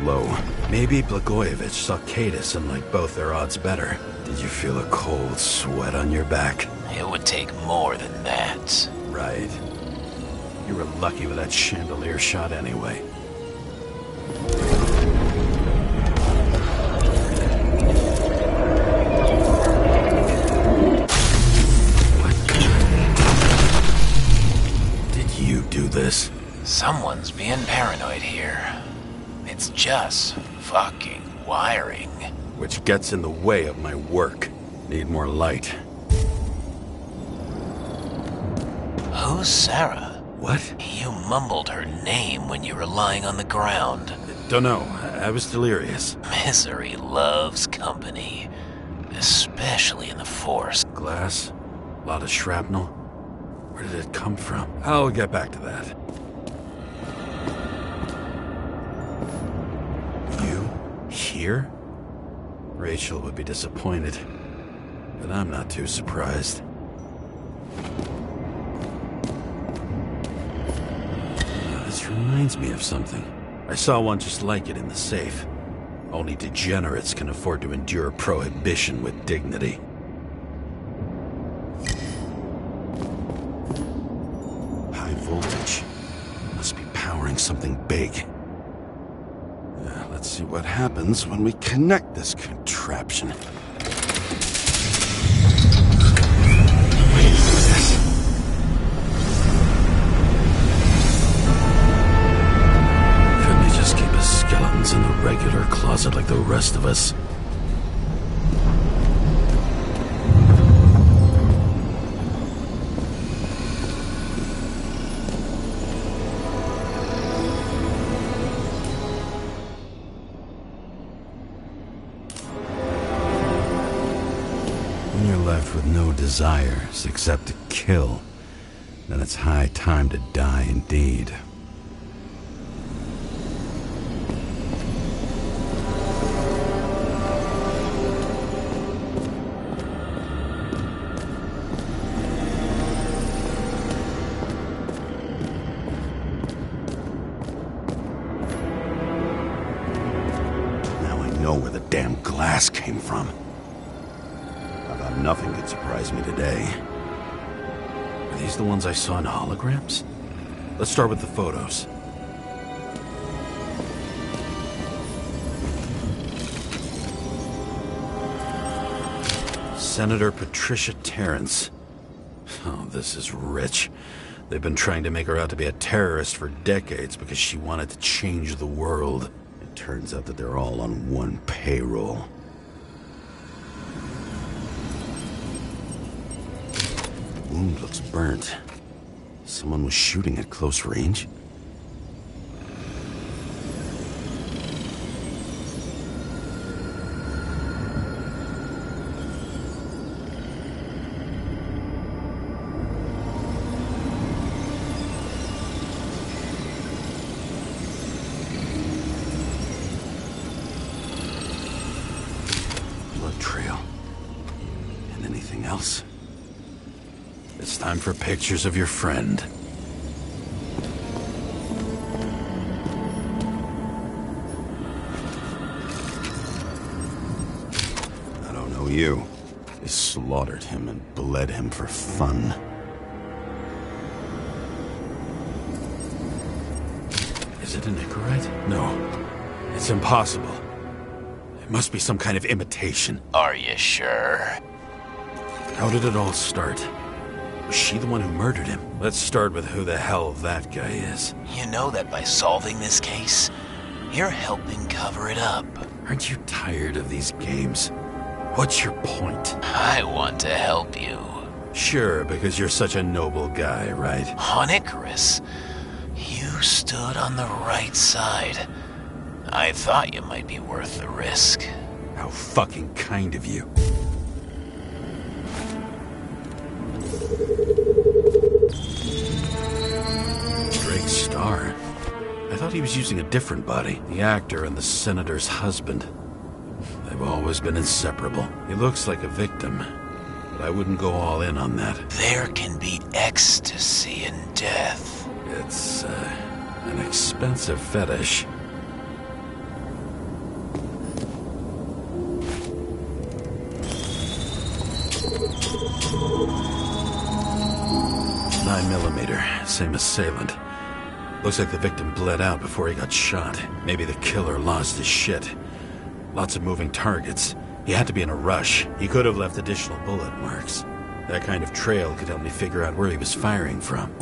Low. Maybe Blagojevich saw Cadis and liked both their odds better. Did you feel a cold sweat on your back? It would take more than that. Right. You were lucky with that chandelier shot anyway. What? Did you do this? Someone's being paranoid here. It's just fucking wiring. Which gets in the way of my work. Need more light. Who's Sarah? What? You mumbled her name when you were lying on the ground. Don't know. I was delirious. Misery loves company, especially in the Force. Glass? A lot of shrapnel? Where did it come from? I'll get back to that. You? Here? Rachel would be disappointed, but I'm not too surprised. This reminds me of something. I saw one just like it in the safe. Only degenerates can afford to endure prohibition with dignity. High voltage. Must be powering something big. Let's see what happens when we connect this contraption. Wait for this. Couldn't he just keep his skeletons in the regular closet like the rest of us? When you're left with no desires except to kill, then it's high time to die indeed. Now I know where the damn glass came from. I thought nothing could surprise me today. Are these the ones I saw in holograms? Let's start with the photos. Senator Patricia Terrence. Oh, this is rich. They've been trying to make her out to be a terrorist for decades because she wanted to change the world. It turns out that they're all on one payroll. The wound looks burnt. Someone was shooting at close range. Blood trail. And anything else? It's time for pictures of your friend. I don't know you. They slaughtered him and bled him for fun. Is it an Icarite? No. It's impossible. It must be some kind of imitation. Are you sure? How did it all start? Was she the one who murdered him? Let's start with who the hell that guy is. You know that by solving this case, you're helping cover it up. Aren't you tired of these games? What's your point? I want to help you. Sure, because you're such a noble guy, right? On Icarus, you stood on the right side. I thought you might be worth the risk. How fucking kind of you. Drake Starr. I thought he was using a different body. The actor and the senator's husband. They've always been inseparable. He looks like a victim, but I wouldn't go all in on that. There can be ecstasy in death. It's, an expensive fetish. .9mm, same assailant. Looks like the victim bled out before he got shot. Maybe the killer lost his shit. Lots of moving targets. He had to be in a rush. He could have left additional bullet marks. That kind of trail could help me figure out where he was firing from.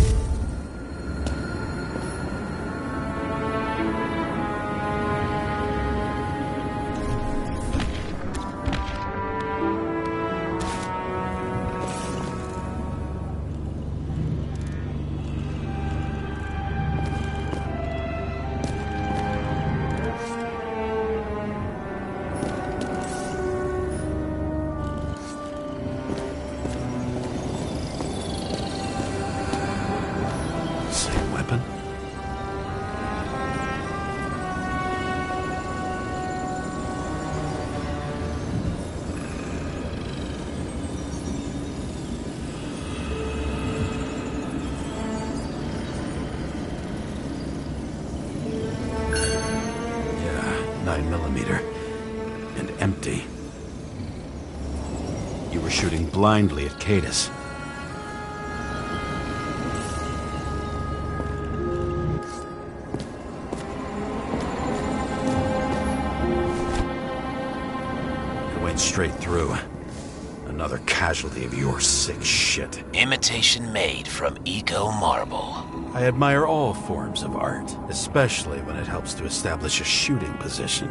and empty. You were shooting blindly at Cadus. It went straight through. Another casualty of your sick shit. Imitation made from eco-marble. I admire all forms of art, especially when it helps to establish a shooting position.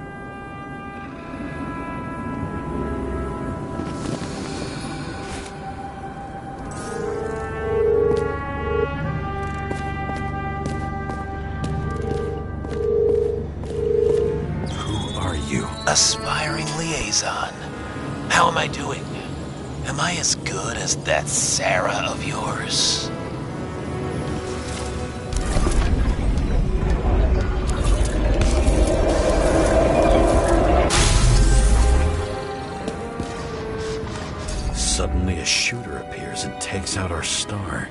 Who are you? Aspiring liaison. How am I doing? Am I as good as that Sarah of yours? Suddenly a shooter appears and takes out our star.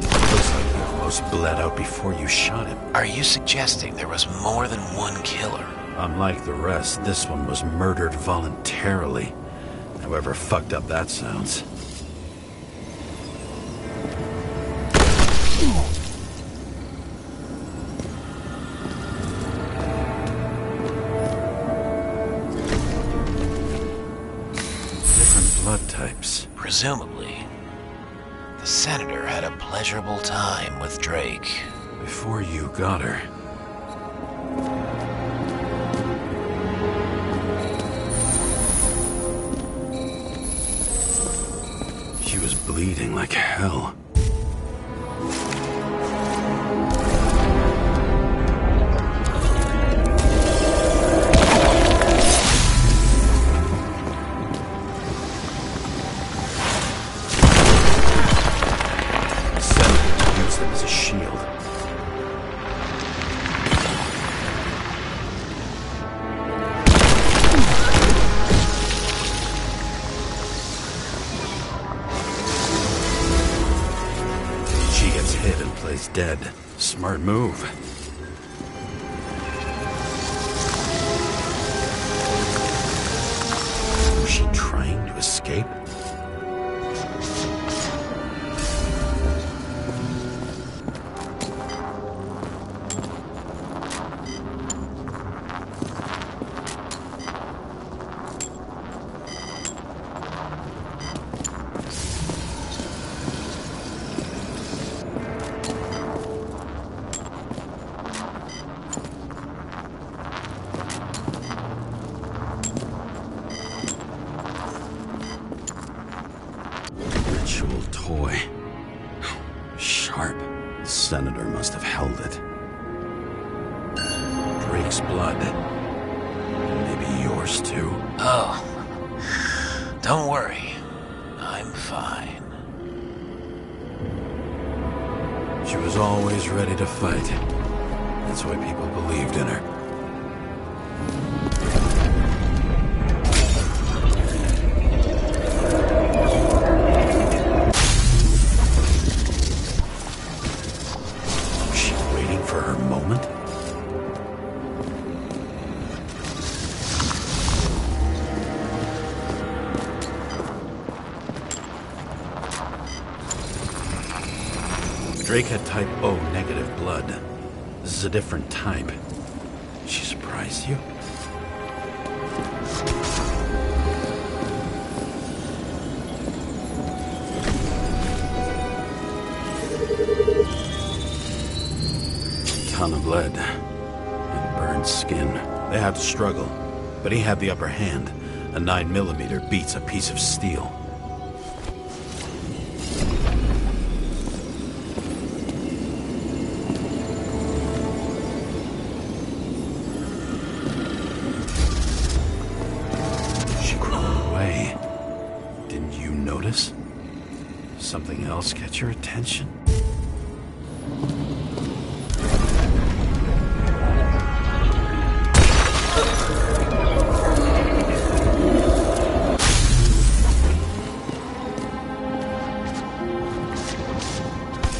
Looks like he almost bled out before you shot him. Are you suggesting there was more than one killer? Unlike the rest, this one was murdered voluntarily. However fucked up that sounds. Different blood types. Presumably, the Senator had a pleasurable time with Drake. Before you got her. She was bleeding like hell. Senator used them as a shield. Is dead. Smart move. Was she trying to escape? Toy. Sharp. The Senator must have held it. Drake's blood. Maybe yours too. Oh, don't worry. I'm fine. She was always ready to fight. That's why people believed in her. Drake had type O negative blood. This is a different type. She surprised you? Ton of lead and burned skin. They had to struggle, but he had the upper hand. A 9mm beats a piece of steel. Something else catch your attention?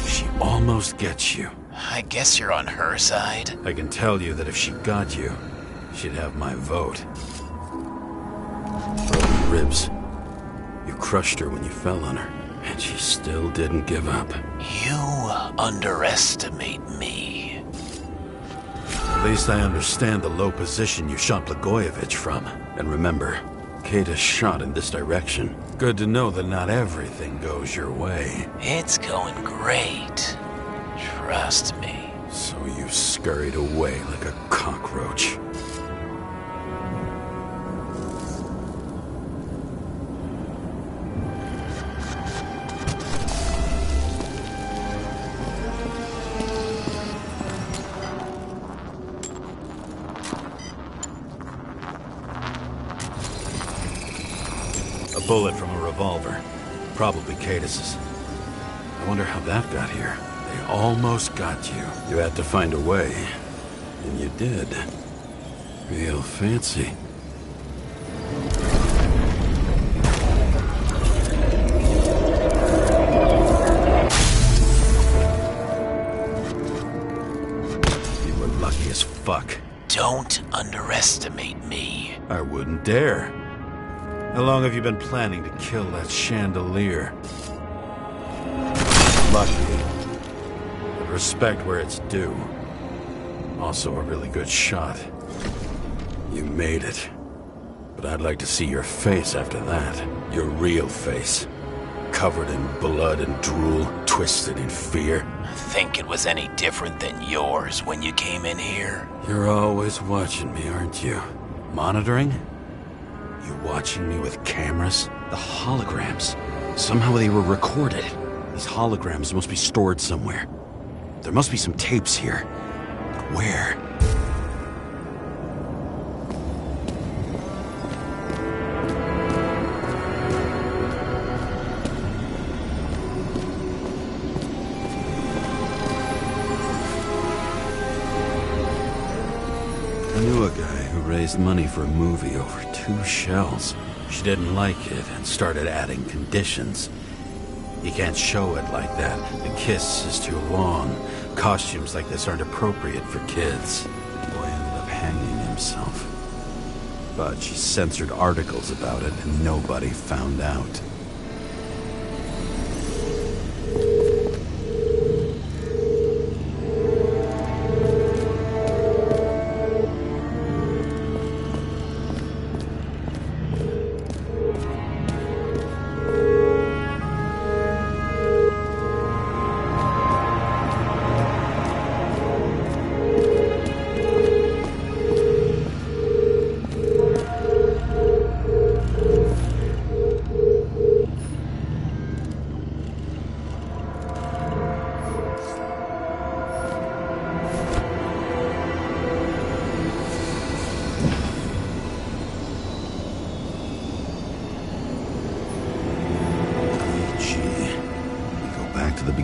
She almost gets you. I guess you're on her side. I can tell you that if she got you, she'd have my vote. Broken ribs. You crushed her when you fell on her, and she still didn't give up. You underestimate me. At least I understand the low position you shot Blagojevich from. And remember, Kata shot in this direction. Good to know that not everything goes your way. It's going great. Trust me. So you scurried away like a cockroach. A bullet from a revolver. Probably Cadis's. I wonder how that got here. They almost got you. You had to find a way. And you did. Real fancy. You were lucky as fuck. Don't underestimate me. I wouldn't dare. How long have you been planning to kill that chandelier? Lucky. But respect where it's due. Also a really good shot. You made it. But I'd like to see your face after that. Your real face. Covered in blood and drool, twisted in fear. Think it was any different than yours when you came in here? You're always watching me, aren't you? Monitoring? You watching me with cameras? The holograms. Somehow they were recorded. These holograms must be stored somewhere. There must be some tapes here. But where? I knew a guy who raised money for a movie over 2 shells. She didn't like it and started adding conditions. You can't show it like that. The kiss is too long. Costumes like this aren't appropriate for kids. The boy ended up hanging himself. But she censored articles about it and nobody found out.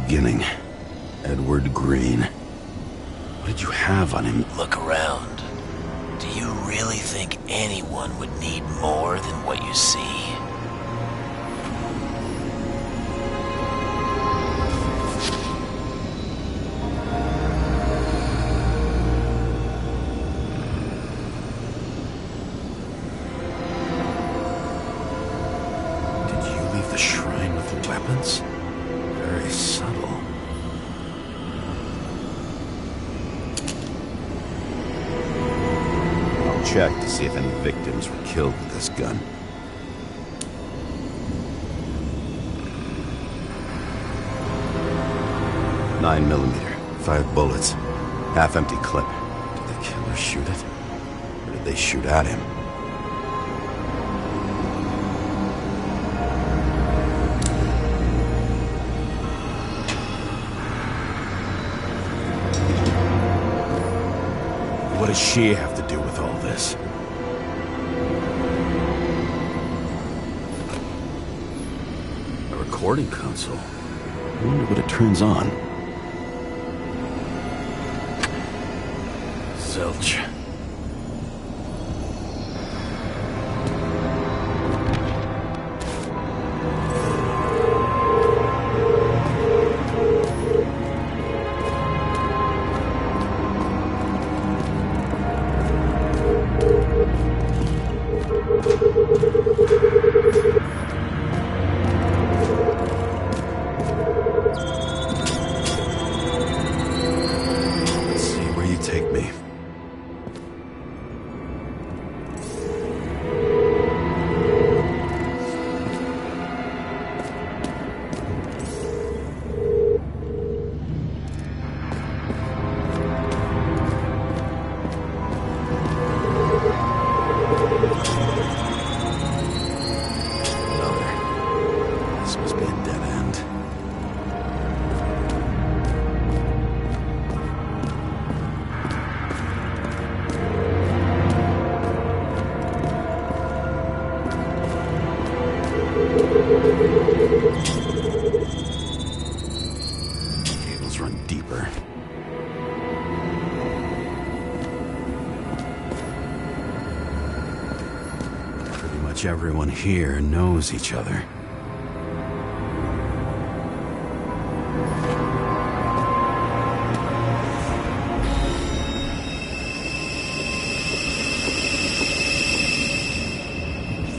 Beginning. E.Green. What did you have on him? Look around. Do you really think anyone would need more than what you see? Did you leave the shrine with weapons? Very subtle. I'll check to see if any victims were killed with this gun. .9mm, 5 bullets, half-empty clip. Did the killer shoot it? Or did they shoot at him? What does she have to do with all this? A recording console? I wonder what it turns on. Zilch. This must be a dead end. Cables run deeper. Pretty much everyone here knows each other.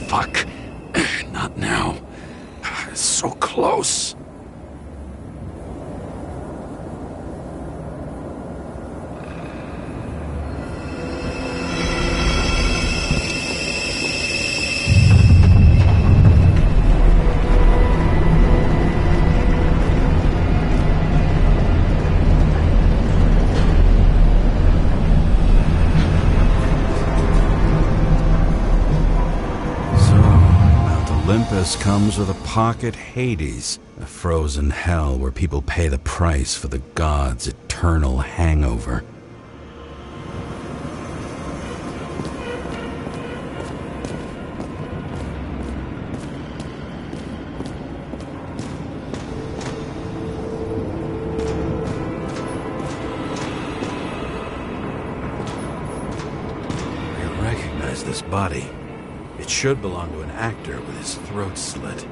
Fuck. Not now. So close. Olympus comes with a pocket Hades, a frozen hell where people pay the price for the gods' eternal hangover. I recognize this body. It should belong to an actor with his throat slit.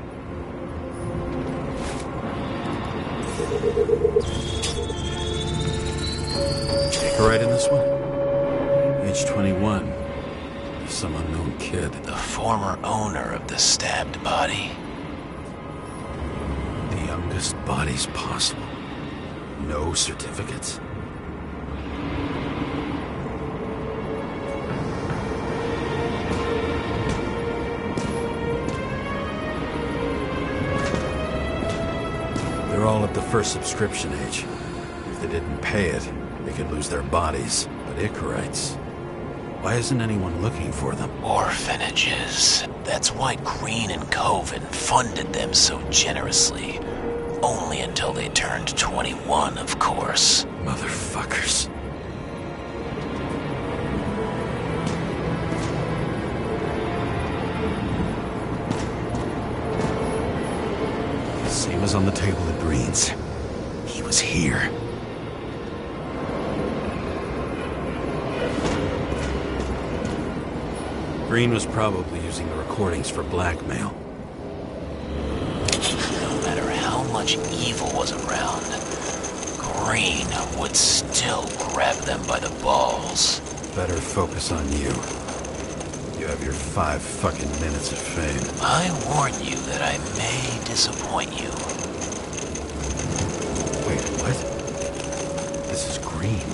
Take a ride in this one? Age 21. Some unknown kid. The former owner of the stabbed body. The youngest bodies possible. No certificates. They're all at the first subscription age. If they didn't pay it, they could lose their bodies. But Icarites, why isn't anyone looking for them? Orphanages. That's why Green and Coven funded them so generously. Only until they turned 21, of course. Motherfuckers. Same as on the table at Green's. He was here. Green was probably using the recordings for blackmail. No matter how much evil was around, Green would still grab them by the balls. Better focus on you. You have your 5 fucking minutes of fame. I warn you that I may disappoint you. Wait, what? This is Green.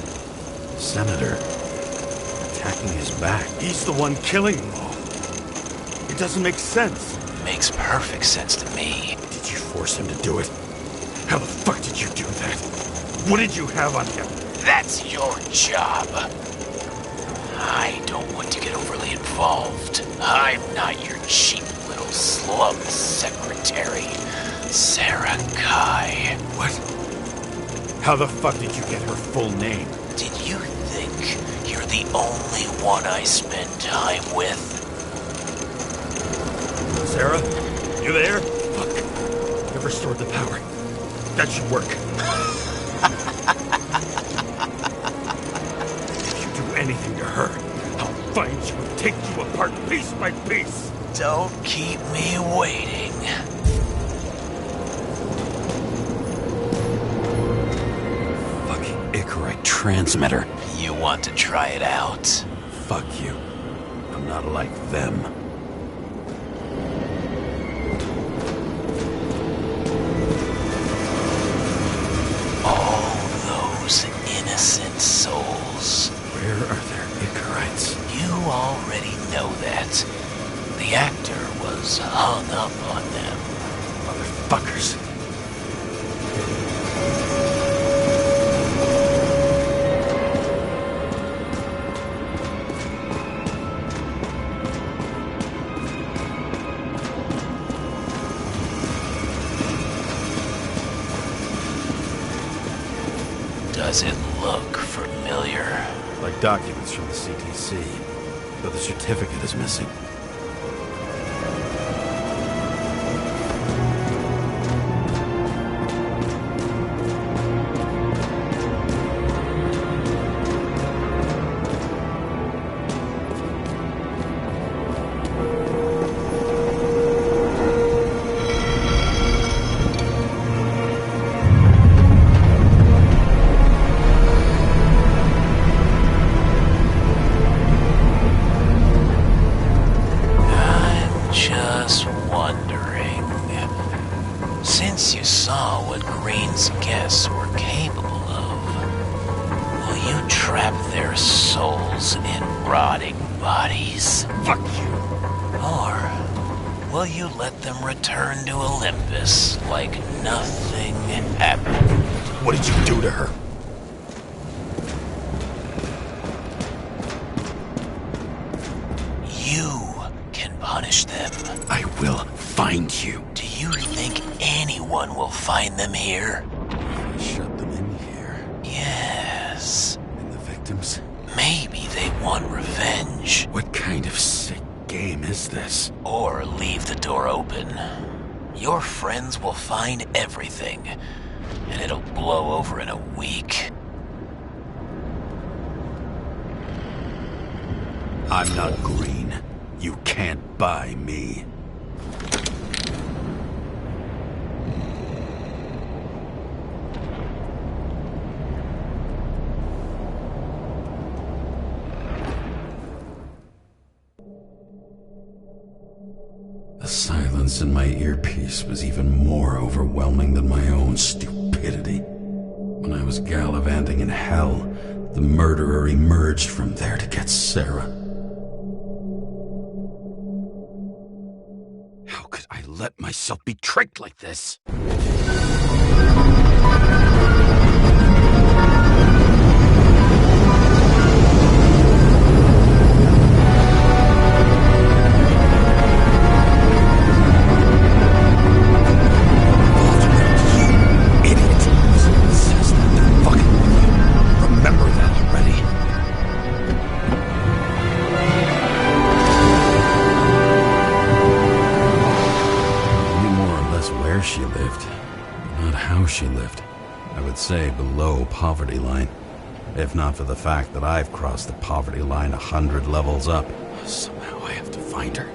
Senator. Attacking his back. He's the one killing them all. It doesn't make sense. Makes perfect sense to me. Did you force him to do it? How the fuck did you do that? What did you have on him? That's your job. I don't want to get overly involved. I'm not your cheap little slum secretary, Sarah Kai. What? How the fuck did you get her full name? Did you think you're the only one I spend time with? Sarah? You there? Fuck. I've restored the power. That should work. If you do anything to her, I'll find you and take you apart piece by piece. Don't keep me waiting. Fucking Icarite transmitter. You want to try it out? Fuck you. I'm not like them. All those innocent souls. Where are their Icarites? You already know that. The actor was hung up on them. Motherfuckers. Does it look familiar? Like documents from the CTC, but the certificate is missing. Just wondering, since you saw what Green's guests were capable of, will you trap their souls in rotting bodies? Fuck you! Or will you let them return to Olympus like nothing happened? What did you do to her? You can punish them. I will find you. Do you think anyone will find them here? I shut them in here. Yes. And the victims? Maybe they want revenge. What kind of sick game is this? Or leave the door open. Your friends will find everything, and it'll blow over in a week. I'm not Green. You can't buy me. The silence in my earpiece was even more overwhelming than my own stupidity. When I was gallivanting in hell, the murderer emerged from there to get Sarah. How could I let myself be tricked like this? She lived, not how she lived. I would say below poverty line, if not for the fact that I've crossed the poverty line 100 levels up. Somehow I have to find her.